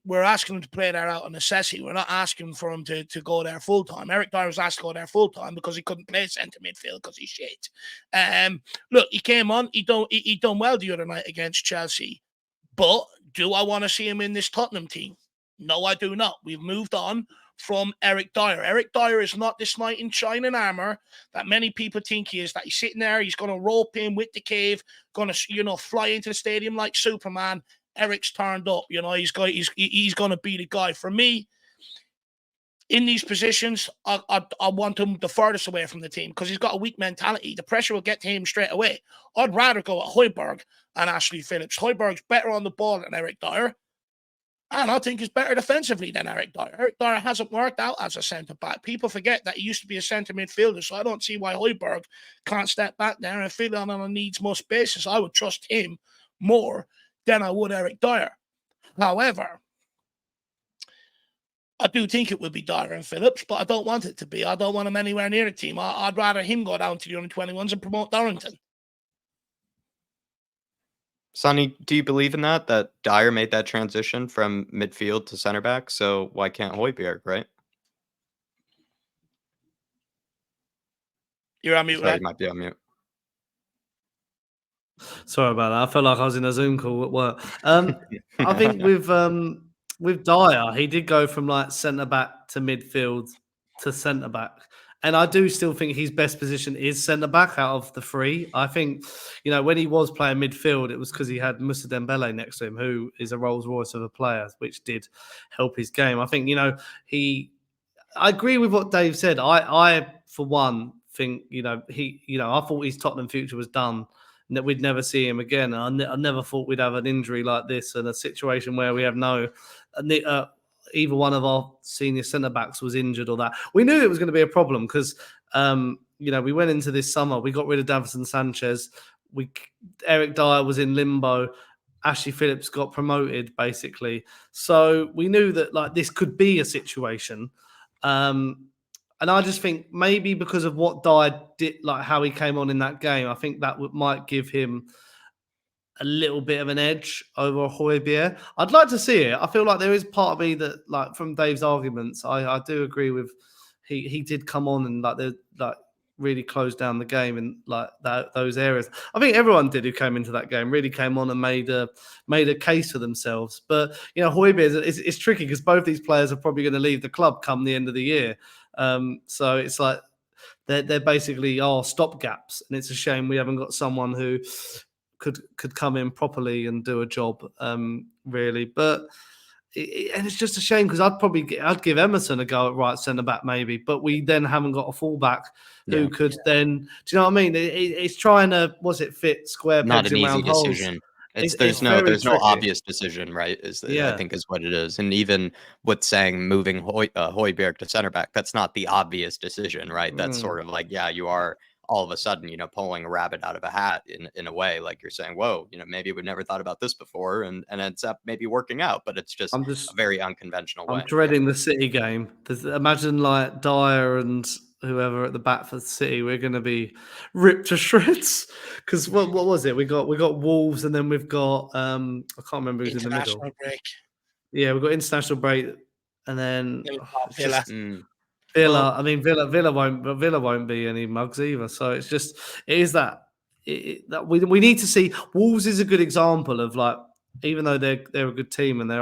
we're asking him to play there out of necessity. We're not asking for him to go there full-time. Eric Dyer was asked to go there full-time because he couldn't play centre midfield because he's shit. Look, he came on. He done well the other night against Chelsea. But do I want to see him in this Tottenham team? No, I do not. We've moved on from Eric Dyer. Eric Dyer is not this knight in shining armor that many people think he is, that he's sitting there, he's going to rope in with the cave, going to, fly into the stadium like Superman. Eric's turned up, he's going to be the guy. For me, in these positions, I want him the furthest away from the team because he's got a weak mentality. The pressure will get to him straight away. I'd rather go at Højbjerg and Ashley Phillips. Højbjerg's better on the ball than Eric Dyer. And I think he's better defensively than Eric Dyer. Eric Dyer hasn't worked out as a centre-back. People forget that he used to be a centre midfielder, so I don't see why Højbjerg can't step back there and fill in on a needs-must basis. I would trust him more than I would Eric Dyer. However, I do think it would be Dyer and Phillips, but I don't want it to be. I don't want him anywhere near a team. I'd rather him go down to the under-21s and promote Dorrington. Sonny, do you believe in that Dyer made that transition from midfield to center back? So why can't Højbjerg, right? You're on mute, Sorry, right? you might be on mute. Sorry about that. I felt like I was in a Zoom call at work. I think with Dyer, he did go from like centre back to midfield to centre back. And I do still think his best position is centre back out of the three. I think, when he was playing midfield, it was because he had Moussa Dembele next to him, who is a Rolls Royce of a player, which did help his game. I think, I agree with what Dave said. I for one, think, I thought his Tottenham future was done, and that we'd never see him again. I never thought we'd have an injury like this and a situation where we have either one of our senior centre backs was injured or that. We knew it was going to be a problem because, we went into this summer, we got rid of Davinson Sanchez. Eric Dyer was in limbo. Ashley Phillips got promoted, basically. So we knew that this could be a situation. And I just think maybe because of what Dyer did, how he came on in that game, I think that might give him a little bit of an edge over Højbjerg. I'd like to see it. I feel like there is part of me that, from Dave's arguments, I do agree with. He did come on and really closed down the game in those areas. I think everyone did who came into that game really came on and made a case for themselves. But Højbjerg is tricky because both these players are probably going to leave the club come the end of the year. So it's like they're basically stopgaps, and it's a shame we haven't got someone who could come in properly and do a job, really. But and it's just a shame because I'd give Emerson a go at right centre back maybe, but we then haven't got a fullback who could then. Do you know what I mean? It's trying to fit square Not pegs an in easy round holes. decision. It's no very tricky. obvious decision, right? I think is what it is. And even with saying moving Højbjerg to center back, that's not the obvious decision, right? That's sort of like, you are all of a sudden, pulling a rabbit out of a hat in a way, like you're saying, whoa, maybe we've never thought about this before, and ends up maybe working out, but it's just a very unconventional way. I'm dreading the City game. Imagine Dyer and whoever at the back for the City, we're going to be ripped to shreds. Because what was it? We got Wolves, and then we've got I can't remember who's in the middle. Break. Yeah, we've got international break, and then Villa. Villa. I mean, Villa won't be any mugs either. So it is that we need to see. Wolves is a good example of even though they're a good team and they've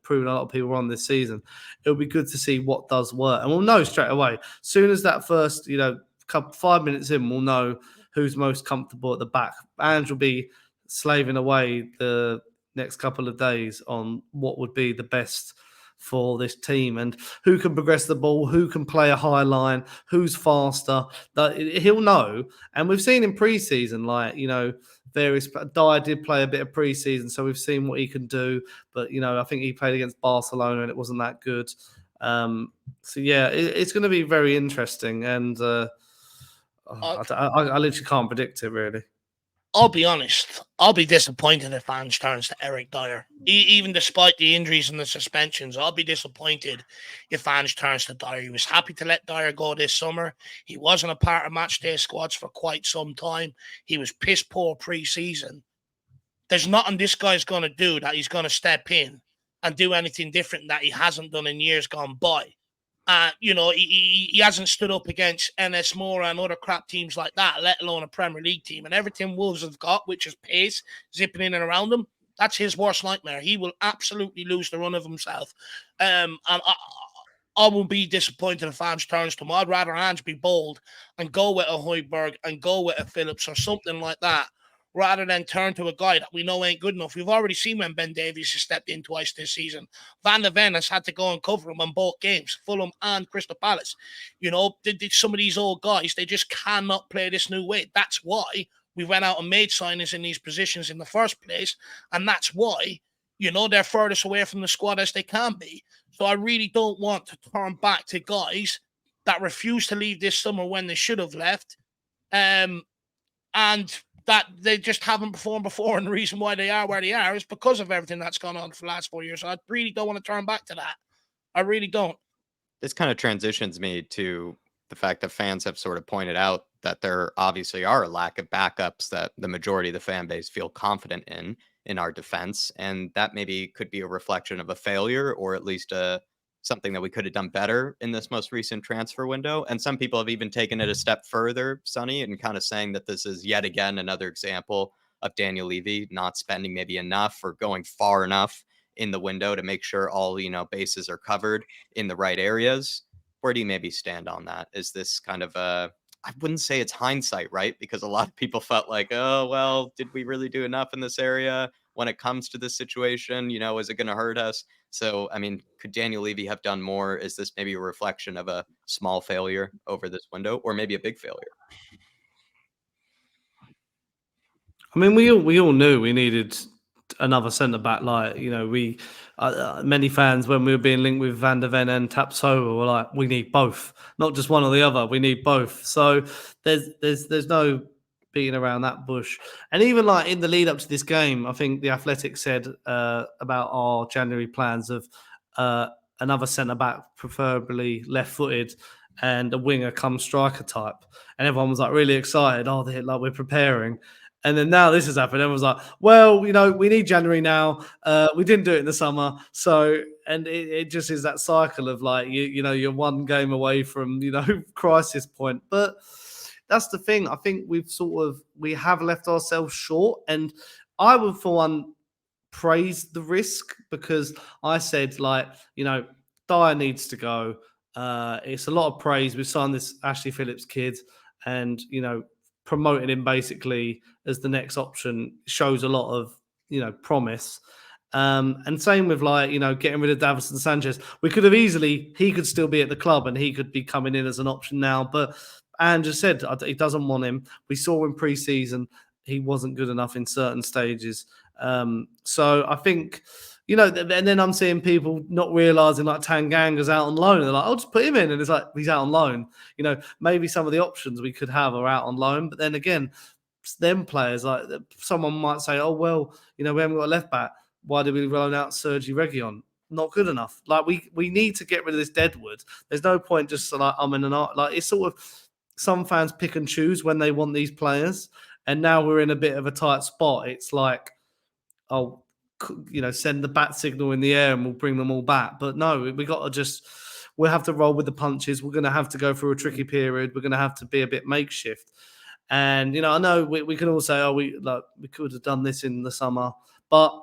proven a lot of people wrong this season, it'll be good to see what does work, and we'll know straight away. As soon as that first 5 minutes in, we'll know who's most comfortable at the back. Ange will be slaving away the next couple of days on what would be the best for this team and who can progress the ball, who can play a high line, who's faster. He'll know, and we've seen in pre-season, various. Dyer did play a bit of pre-season, so we've seen what he can do. But I think he played against Barcelona and it wasn't that good. So yeah, it's going to be very interesting, and I literally can't predict it really. I'll be honest. I'll be disappointed if Ange turns to Eric Dyer. Even despite the injuries and the suspensions, I'll be disappointed if Ange turns to Dyer. He was happy to let Dyer go this summer. He wasn't a part of matchday squads for quite some time. He was piss poor pre-season. There's nothing this guy's going to do that he's going to step in and do anything different that he hasn't done in years gone by. He hasn't stood up against NS Mora and other crap teams like that, let alone a Premier League team. And everything Wolves have got, which is pace, zipping in and around them, that's his worst nightmare. He will absolutely lose the run of himself. And I will be disappointed if Ange turns to him. I'd rather Ange be bold and go with a Højbjerg and go with a Phillips or something like that, rather than turn to a guy that we know ain't good enough. We've already seen when Ben Davies has stepped in twice this season. Van der Ven has had to go and cover him on both games, Fulham and Crystal Palace. Some of these old guys, they just cannot play this new way. That's why we went out and made signings in these positions in the first place, and that's why, they're furthest away from the squad as they can be. So I really don't want to turn back to guys that refuse to leave this summer when they should have left. And that they just haven't performed before, and the reason why they are where they are is because of everything that's gone on for the last 4 years. So I really don't want to turn back to that. I really don't. This kind of transitions me to the fact that fans have sort of pointed out that there obviously are a lack of backups that the majority of the fan base feel confident in our defense, and that maybe could be a reflection of a failure or at least a something that we could have done better in this most recent transfer window. And some people have even taken it a step further, Sonny, and kind of saying that this is yet again another example of Daniel Levy not spending maybe enough or going far enough in the window to make sure all bases are covered in the right areas. Where do you maybe stand on that? Is this kind of a, I wouldn't say it's hindsight, right? Because a lot of people felt like, oh, well, did we really do enough in this area when it comes to this situation? Is it going to hurt us? So, I mean, could Daniel Levy have done more? Is this maybe a reflection of a small failure over this window or maybe a big failure? I mean, we all knew we needed another centre back. Like, we many fans, when we were being linked with Van der Ven and Tapsoba, were like, we need both, not just one or the other. We need both. So there's no beating around that bush. And even like in the lead up to this game, I think the Athletic said about our January plans of another centre back, preferably left-footed, and a winger come striker type. And everyone was like really excited. Oh, we're preparing. And then now this has happened. Everyone's like, well, we need January now. We didn't do it in the summer. So, and it just is that cycle of like, you're one game away from, crisis point. But that's the thing. I think we have left ourselves short. And I would, for one, praise the risk, because I said, like, Dyer needs to go. It's a lot of praise. We signed this Ashley Phillips kid, and, promoting him basically as the next option shows a lot of, promise. And same with getting rid of Davison Sanchez. We could have he could still be at the club and he could be coming in as an option now. But Anne just said he doesn't want him. We saw in pre-season he wasn't good enough in certain stages. So I think, and then I'm seeing people not realizing like Tanganga's out on loan. They're like, I'll just put him in. And it's like, he's out on loan. Maybe some of the options we could have are out on loan. But then again, them players, like someone might say, oh, well, we haven't got a left back. Why did we loan out Sergi Reguilon? Not good enough. Like we need to get rid of this deadwood. There's no point just like I'm in an art. Like it's sort of, some fans pick and choose when they want these players. And now we're in a bit of a tight spot. It's like, oh, send the bat signal in the air and we'll bring them all back. But no, we'll have to roll with the punches. We're going to have to go through a tricky period. We're going to have to be a bit makeshift. And, I know we can all say, oh, we could have done this in the summer. But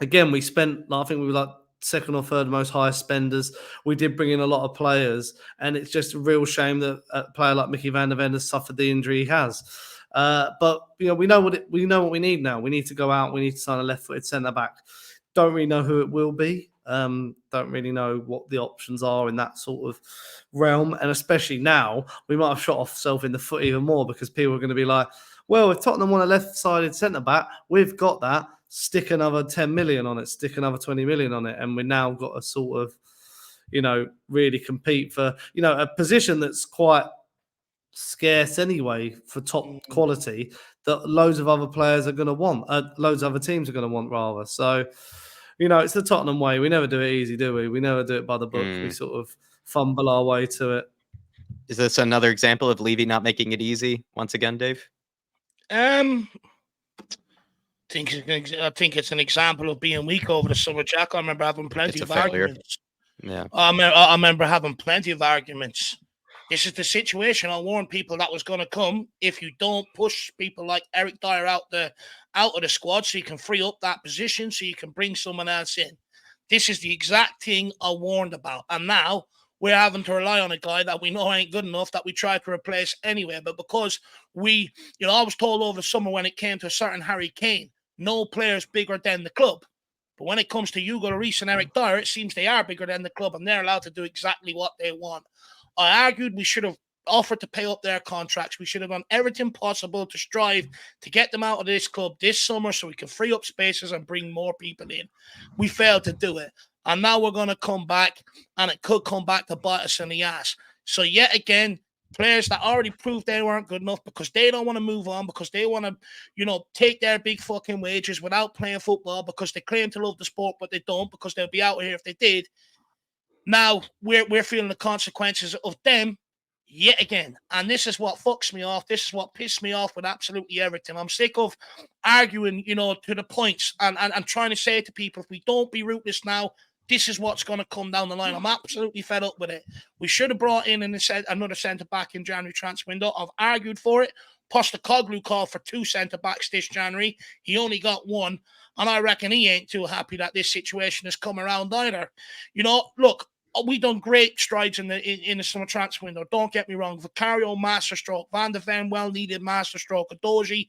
again, we spent, I think we were like second or third most highest spenders. We did bring in a lot of players. And it's just a real shame that a player like Mickey Van der Ven has suffered the injury he has. But we know what we need now. We need to go out. We need to sign a left-footed centre back. Don't really know who it will be. Don't really know what the options are in that sort of realm. And especially now, we might have shot ourselves in the foot even more, because people are going to be like, well, if Tottenham want a left-sided centre back, we've got that. Stick another 10 million on it. Stick another 20 million on it, and we've now got to sort of, really compete for, a position that's quite scarce anyway for top quality, that loads of other players are going to want, loads of other teams are going to want rather. So, it's the Tottenham way. We never do it easy, do we? We never do it by the book. We sort of fumble our way to it. Is this another example of Levy not making it easy once again, Dave? I think it's an example of being weak over the summer, Jack. I remember having plenty of arguments. Yeah, I remember having plenty of arguments. This is the situation. I warned people that was going to come if you don't push people like Eric Dyer out of the squad, so you can free up that position, so you can bring someone else in. This is the exact thing I warned about. And now we're having to rely on a guy that we know ain't good enough, that we try to replace anyway. But because I was told over the summer when it came to a certain Harry Kane, no player's bigger than the club. But when it comes to Hugo Lloris and Eric Dyer, it seems they are bigger than the club, and they're allowed to do exactly what they want. I argued we should have offered to pay up their contracts. We should have done everything possible to strive to get them out of this club this summer so we can free up spaces and bring more people in. We failed to do it. And now we're going to come back, and it could come back to bite us in the ass. So yet again, players that already proved they weren't good enough because they don't want to move on, because they want to, take their big fucking wages without playing football, because they claim to love the sport, but they don't, because they'll be out here if they did. Now we're feeling the consequences of them yet again. And this is what fucks me off. This is what pissed me off with absolutely everything. I'm sick of arguing, to the points and trying to say to people, if we don't be ruthless now, this is what's going to come down the line. I'm absolutely fed up with it. We should have brought in another centre back in January transfer window. I've argued for it. Postecoglou called for 2 centre backs this January. He only got 1. And I reckon he ain't too happy that this situation has come around either. Look, we done great strides in the summer transfer window. Don't get me wrong. Vicario, masterstroke. Van de Ven, well-needed masterstroke. Adoji,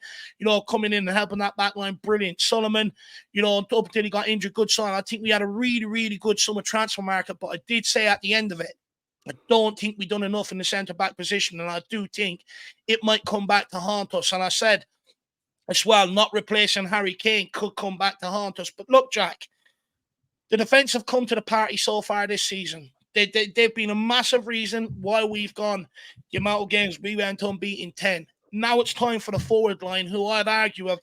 coming in and helping that back line, brilliant. Solomon, up until he got injured, good sign. I think we had a really, really good summer transfer market, but I did say at the end of it, I don't think we done enough in the centre-back position, and I do think it might come back to haunt us. And I said as well, not replacing Harry Kane could come back to haunt us. But look, Jack, the defence have come to the party so far this season. They've been a massive reason why we've gone the amount of games we went unbeaten 10. Now it's time for the forward line, who I'd argue have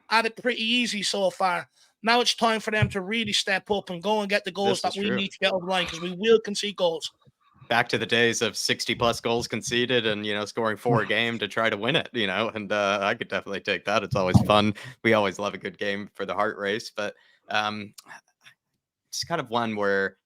had it pretty easy so far. Now it's time for them to really step up and go and get the goals that we need to get over the line, because we will concede goals. Back to the days of 60+ goals conceded and, scoring 4 a game to try to win it, and I could definitely take that. It's always fun. We always love a good game for the heart race, but it's kind of one where,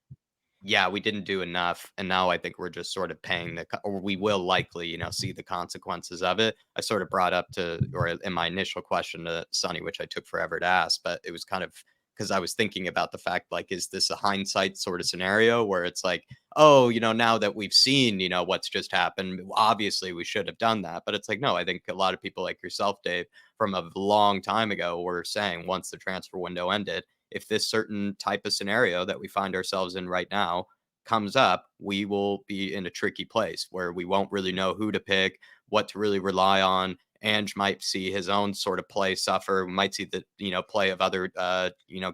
yeah, we didn't do enough. And now I think we're just sort of paying or we will likely, see the consequences of it. I sort of brought up or in my initial question to Sonny, which I took forever to ask, but it was kind of because I was thinking about the fact, like, is this a hindsight sort of scenario where it's like, oh, now that we've seen, what's just happened, obviously we should have done that. But it's like, no, I think a lot of people like yourself, Dave, from a long time ago were saying once the transfer window ended, if this certain type of scenario that we find ourselves in right now comes up, we will be in a tricky place where we won't really know who to pick, what to really rely on. Ange might see his own sort of play suffer. We might see the, play of other,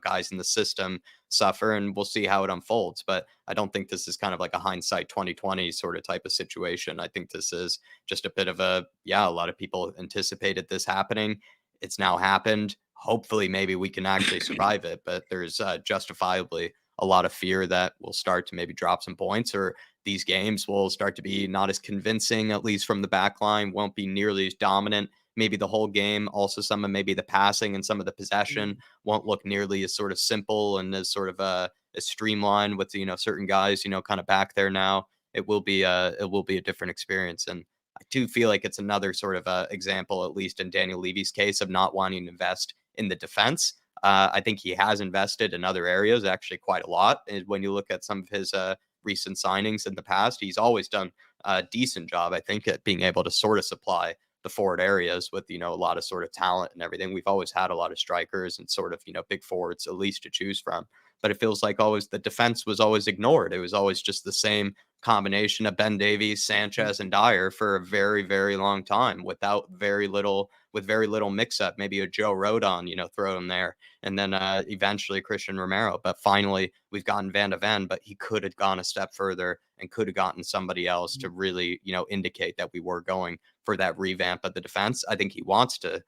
guys in the system suffer, and we'll see how it unfolds. But I don't think this is kind of like a hindsight 2020 sort of type of situation. I think this is just a bit of a lot of people anticipated this happening. It's now happened. Hopefully, maybe we can actually survive it. But there's justifiably a lot of fear that we'll start to maybe drop some points, or these games will start to be not as convincing, at least from the back line, won't be nearly as dominant. Maybe the whole game, also some of maybe the passing and some of the possession won't look nearly as sort of simple and as sort of as streamlined with, certain guys, kind of back there now. It will be a different experience. And I do feel like it's another sort of example, at least in Daniel Levy's case, of not wanting to invest in the defense. I think he has invested in other areas actually quite a lot. And when you look at some of his recent signings in the past, he's always done a decent job, I think, at being able to sort of supply the forward areas with, a lot of sort of talent and everything. We've always had a lot of strikers and sort of, big forwards at least to choose from. But it feels like always the defense was always ignored. It was always just the same combination of Ben Davies, Sanchez, and Dyer for a very, very long time with very little mix up. Maybe a Joe Rodon, throw him there, and then eventually Christian Romero. But finally, we've gotten Van de Ven, but he could have gone a step further and could have gotten somebody else to really, indicate that we were going for that revamp of the defense. I think he wants to,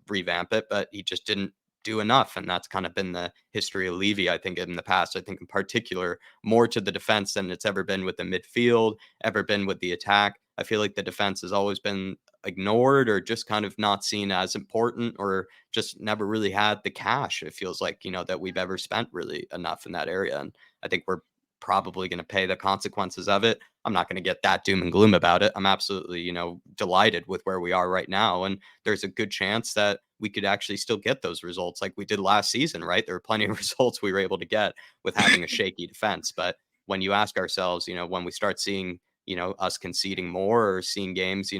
revamp it, but he just didn't do enough. And that's kind of been the history of Levy, I think, in the past. I think in particular, more to the defense than it's ever been with the midfield, ever been with the attack. I feel like the defense has always been ignored or just kind of not seen as important, or just never really had the cash. It feels like, that we've ever spent really enough in that area. And I think we're probably going to pay the consequences of it. I'm not going to get that doom and gloom about it. I'm absolutely, delighted with where we are right now. And there's a good chance that we could actually still get those results like we did last season, right? There were plenty of results we were able to get with having a shaky defense. But when you ask ourselves, when we start seeing, us conceding more or seeing games,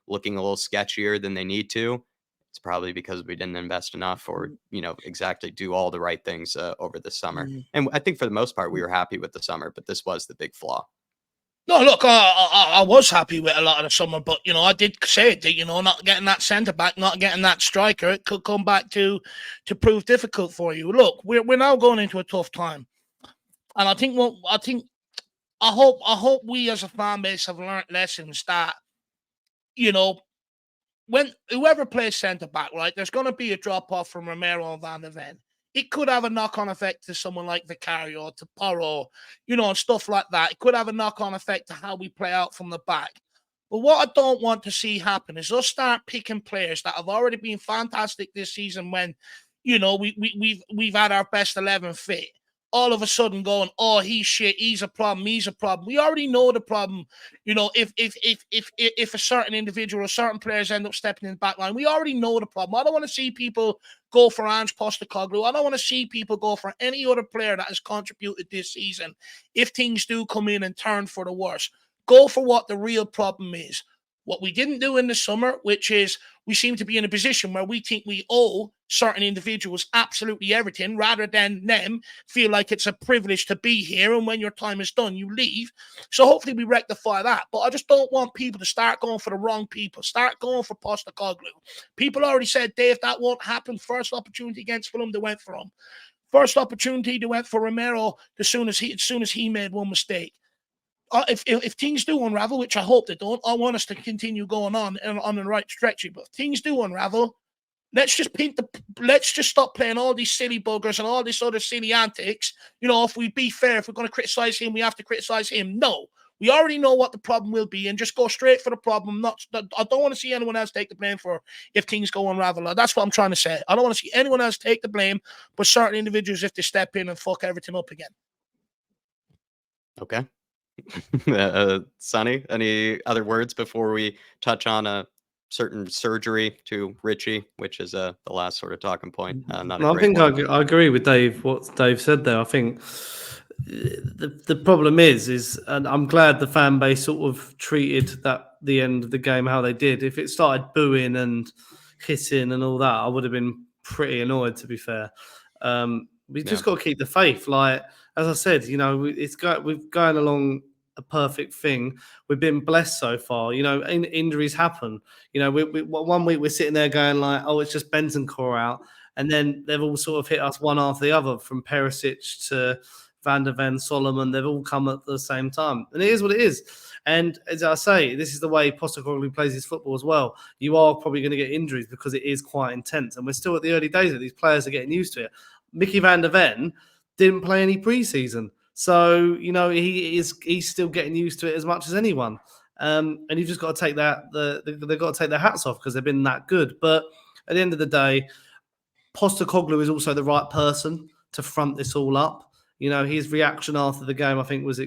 looking a little sketchier than they need to, it's probably because we didn't invest enough or, exactly do all the right things over the summer. And I think for the most part, we were happy with the summer, but this was the big flaw. No, look, I was happy with a lot of the summer, but, I did say it, that, not getting that centre-back, not getting that striker, it could come back to prove difficult for you. Look, we're now going into a tough time. And I think I hope we as a fan base have learned lessons that, you know, when whoever plays centre back, right, there's going to be a drop off from Romero and Van de Ven. It could have a knock on effect to someone like Vicario or to Porro, and stuff like that. It could have a knock on effect to how we play out from the back. But what I don't want to see happen is us start picking players that have already been fantastic this season when, we've had our best 11 fit. All of a sudden going, oh, he's shit, he's a problem, he's a problem. We already know the problem. If a certain individual or certain players end up stepping in the back line, we already know the problem. I don't want to see people go for Ange Postecoglou. I don't want to see people go for any other player that has contributed this season. If things do come in and turn for the worse, go for what the real problem is. What we didn't do in the summer, which is we seem to be in a position where we think we owe certain individuals absolutely everything rather than them feel like it's a privilege to be here, and when your time is done, you leave. So hopefully we rectify that. But I just don't want people to start going for the wrong people, start going for Postecoglou. People already said, Dave, that won't happen. First opportunity against Fulham, they went for him. First opportunity, they went for Romero as soon as he made one mistake. If things do unravel, which I hope they don't, I want us to continue going on the right trajectory. But if things do unravel, let's just stop playing all these silly buggers and all this other silly antics. If we be fair, if we're going to criticize him, we have to criticize him. No, we already know what the problem will be, and just go straight for the problem. I don't want to see anyone else take the blame for if things go unravel. That's what I'm trying to say. I don't want to see anyone else take the blame, but certain individuals if they step in and fuck everything up again. Okay. Sonny, any other words before we touch on a certain surgery to Richie, which is the last sort of talking point? Not a No, I great think one. I agree with Dave. What Dave said there. I think the problem is, and I'm glad the fan base sort of treated the end of the game how they did. If it started booing and hitting and all that, I would have been pretty annoyed. To be fair, we just got to keep the faith. Like as I said, we've going along a perfect thing. We've been blessed so far. Injuries happen. We 1 week we're sitting there going like, oh, it's just Bentancur out. And then they've all sort of hit us one after the other, from Perisic to Van der Ven, Solomon. They've all come at the same time. And it is what it is. And as I say, this is the way Postecoglou plays his football as well. You are probably going to get injuries because it is quite intense. And we're still at the early days of it. These players are getting used to it. Mickey Van der Ven didn't play any preseason. So, he's still getting used to it as much as anyone. And you've just got to take they've got to take their hats off because they've been that good. But at the end of the day, Postecoglou is also the right person to front this all up. His reaction after the game, I think, was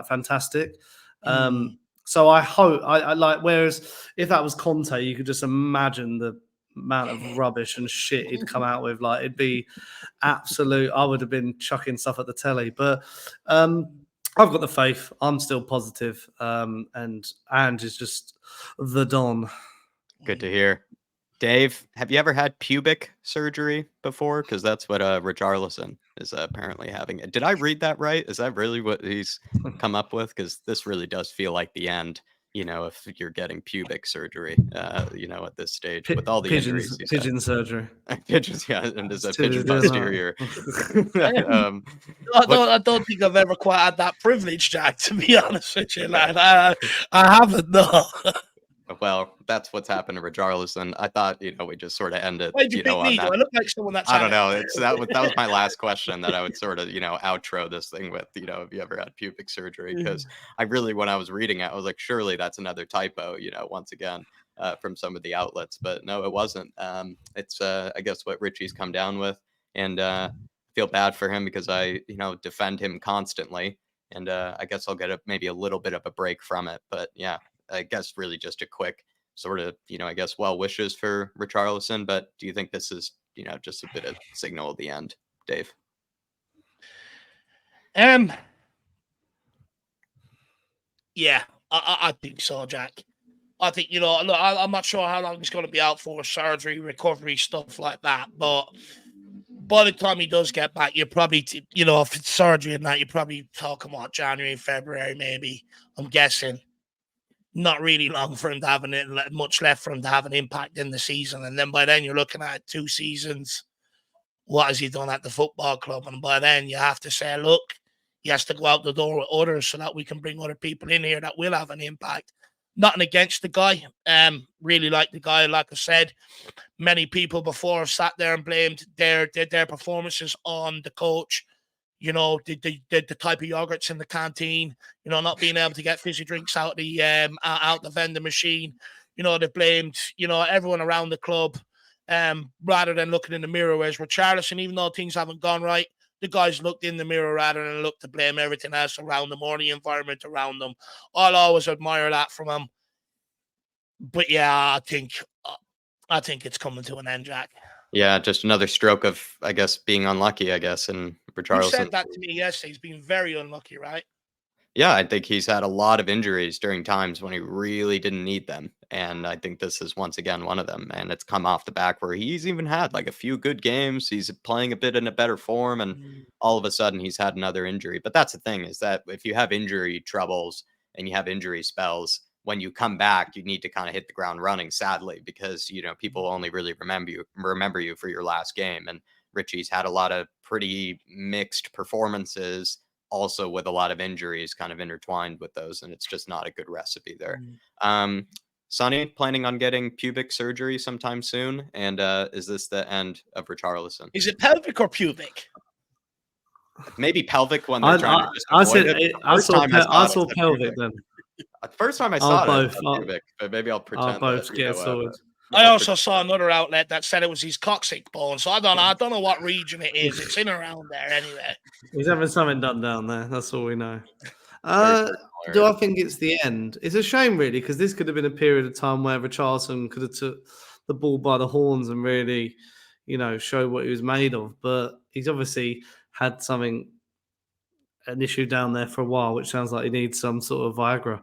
fantastic. So I hope I like. Whereas if that was Conte, you could just imagine the amount of rubbish and shit he'd come out with. Like it'd be absolute. I would have been chucking stuff at the telly. But I've got the faith. I'm still positive. And is just the Don. Good to hear. Dave, have you ever had pubic surgery before? Because that's what Richarlison is apparently having. Did I read that right? Is that really what he's come up with? Because this really does feel like the end. If you're getting pubic surgery, at this stage with all the injuries. Pigeon surgery. Pigeons, yeah, and there's a pigeon posterior. I don't think I've ever quite had that privilege, Jack, to be honest with you. Like, I haven't, no. Well, that's what's happened to Richarlison. I thought, we just sort of ended, Why'd you pick on me? that. Do I look like someone that's I don't know. That was my last question that I would sort of, outro this thing with, have you ever had pubic surgery? Because I really, when I was reading it, I was like, surely that's another typo, once again, from some of the outlets. But no, it wasn't. It's, I guess, what Richie's come down with. And I feel bad for him because I, defend him constantly. And I guess I'll get maybe a little bit of a break from it. But yeah. I guess really just a quick sort of, I guess, well wishes for Richarlison. But do you think this is, just a bit of signal at the end, Dave? Yeah, I think so, Jack. I think, look, I'm not sure how long he's going to be out for, surgery, recovery, stuff like that. But by the time he does get back, you're probably, if it's surgery and that, you're probably talking about January, February, maybe, I'm guessing. Not really long for him to have much left for him to have an impact in the season. And then by then you're looking at 2 seasons. What has he done at the football club? And by then you have to say, look, he has to go out the door with others so that we can bring other people in here that will have an impact. Nothing against the guy. Really like the guy. Like I said, many people before have sat there and blamed their performances on the coach. You know, the type of yogurts in the canteen. You know, not being able to get fizzy drinks out the vending machine. You know, they blamed everyone around the club, rather than looking in the mirror. Whereas Richarlison, even though things haven't gone right, the guys looked in the mirror rather than look to blame everything else around them or the environment around them. I'll always admire that from him. But yeah, I think it's coming to an end, Jack. Yeah, just another stroke of, I guess, being unlucky, I guess, and You Richarlison. said that to me yesterday. He's been very unlucky, right? Yeah, I think he's had a lot of injuries during times when he really didn't need them. And I think this is once again one of them. And it's come off the back where he's even had like a few good games. He's playing a bit in a better form. And all of a sudden he's had another injury. But that's the thing, is that if you have injury troubles and you have injury spells, when you come back, you need to kind of hit the ground running, sadly, because, people only really remember you for your last game. And Richie's had a lot of pretty mixed performances, also with a lot of injuries kind of intertwined with those, and it's just not a good recipe there. Sonny, planning on getting pubic surgery sometime soon, and is this the end of Richarlison? Is it pelvic or pubic? Maybe pelvic when they're trying to just avoid it. I saw pelvic then. The first time I saw it, both. pubic, but maybe I'll pretend both that, get sorted. I also saw another outlet that said it was his coccyx bone, so I don't know what region it is. It's in around there anyway. He's having something done down there. That's all we know. Do I think it's the end? It's a shame, really, because this could have been a period of time where Richarlison could have took the ball by the horns and really, show what he was made of. But he's obviously had an issue down there for a while, which sounds like he needs some sort of Viagra.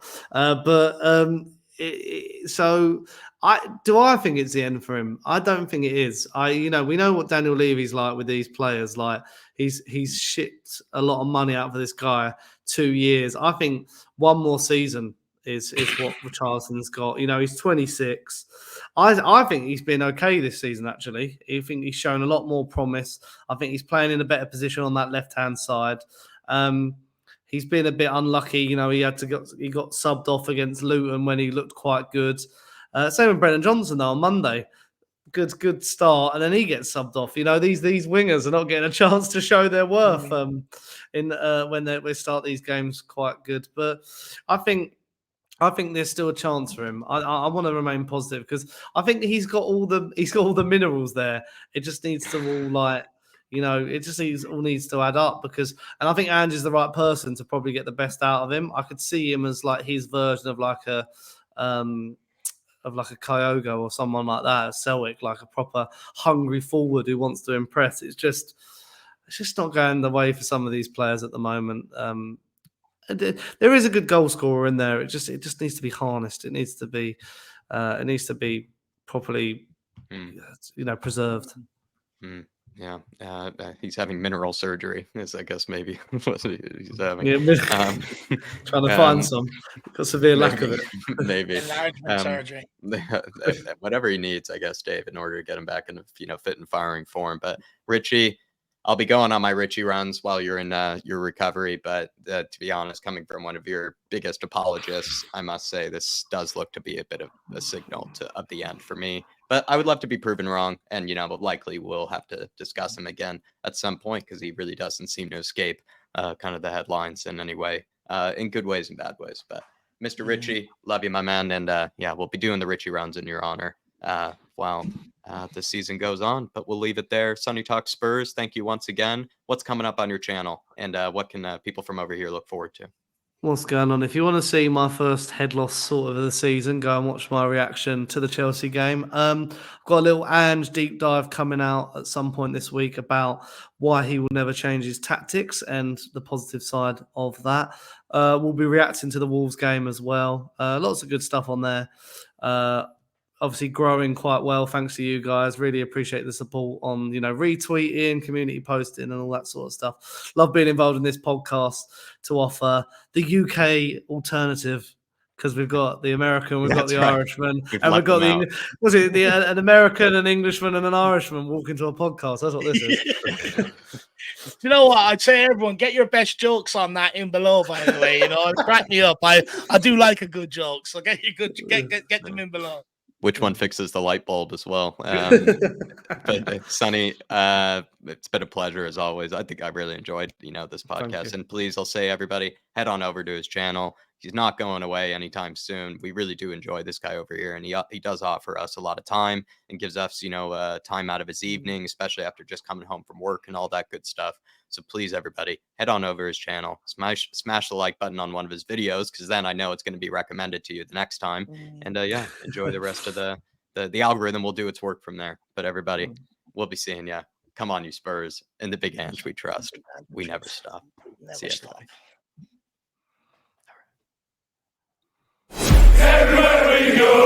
I think it's the end for him. I don't think it is. We know what Daniel Levy's like with these players. Like he's shipped a lot of money out for this guy 2 years. I think one more season is what Richarlison's got. He's 26. I think he's been okay this season, actually. I think he's shown a lot more promise. I think he's playing in a better position on that left-hand side. He's been a bit unlucky. He got subbed off against Luton when he looked quite good. Same with Brennan Johnson though on Monday. Good start, and then he gets subbed off. These wingers are not getting a chance to show their worth when they start these games quite good. But I think there's still a chance for him. I want to remain positive because I think he's got all the minerals there. It just needs to all it just needs to add up and I think Ange is the right person to probably get the best out of him. I could see him as like his version of like a Kyogo or someone like that, a Celtic, like a proper hungry forward who wants to impress. It's just not going the way for some of these players at the moment. There is a good goal scorer in there. It just needs to be harnessed. It needs to be properly, preserved. Yeah, he's having mineral surgery. Is I guess maybe what he's having. Trying to find some. Got severe lack of it. Maybe enlargement surgery. Whatever he needs, I guess, Dave, in order to get him back in fit and firing form. But Richie, I'll be going on my Richie runs while you're in your recovery. But to be honest, coming from one of your biggest apologists, I must say this does look to be a bit of a signal of the end for me. But I would love to be proven wrong, and but likely we'll have to discuss him again at some point because he really doesn't seem to escape kind of the headlines in any way, in good ways and bad ways. But Mr. Richie, love you, my man, and we'll be doing the Richie runs in your honor while the season goes on. But we'll leave it there. Sonny Talk Spurs, thank you once again. What's coming up on your channel, and what can people from over here look forward to? What's going on? If you want to see my first head loss sort of the season, go and watch my reaction to the Chelsea game. I've got a little Ange deep dive coming out at some point this week about why he will never change his tactics and the positive side of that. We'll be reacting to the Wolves game as well. Lots of good stuff on there. Obviously growing quite well thanks to you guys. Really appreciate the support on retweeting, community posting and all that sort of stuff. Love being involved in this podcast to offer the UK alternative because we've got the American, we've got That's the right. Irishman, We've and we've left got them the out. was it the an American, an Englishman, and an Irishman walk into a podcast. That's what this is. Do you know what? I'd say everyone get your best jokes on that in below, by the way. You know, it crack me up. I do like a good joke. So get your good get them in below. Which one fixes the light bulb as well? But Sonny, it's been a pleasure as always. I think I really enjoyed, this podcast. And please, I'll say everybody, head on over to his channel. He's not going away anytime soon. We really do enjoy this guy over here, and he does offer us a lot of time and gives us, time out of his evening, especially after just coming home from work and all that good stuff. So please, everybody, head on over his channel, smash the like button on one of his videos, because then I know it's going to be recommended to you the next time. And enjoy the rest of the algorithm will do its work from there. But everybody, we'll be seeing you. Come on, you Spurs. In the big Ange we trust. We never stop. See you, everybody. Everywhere we go.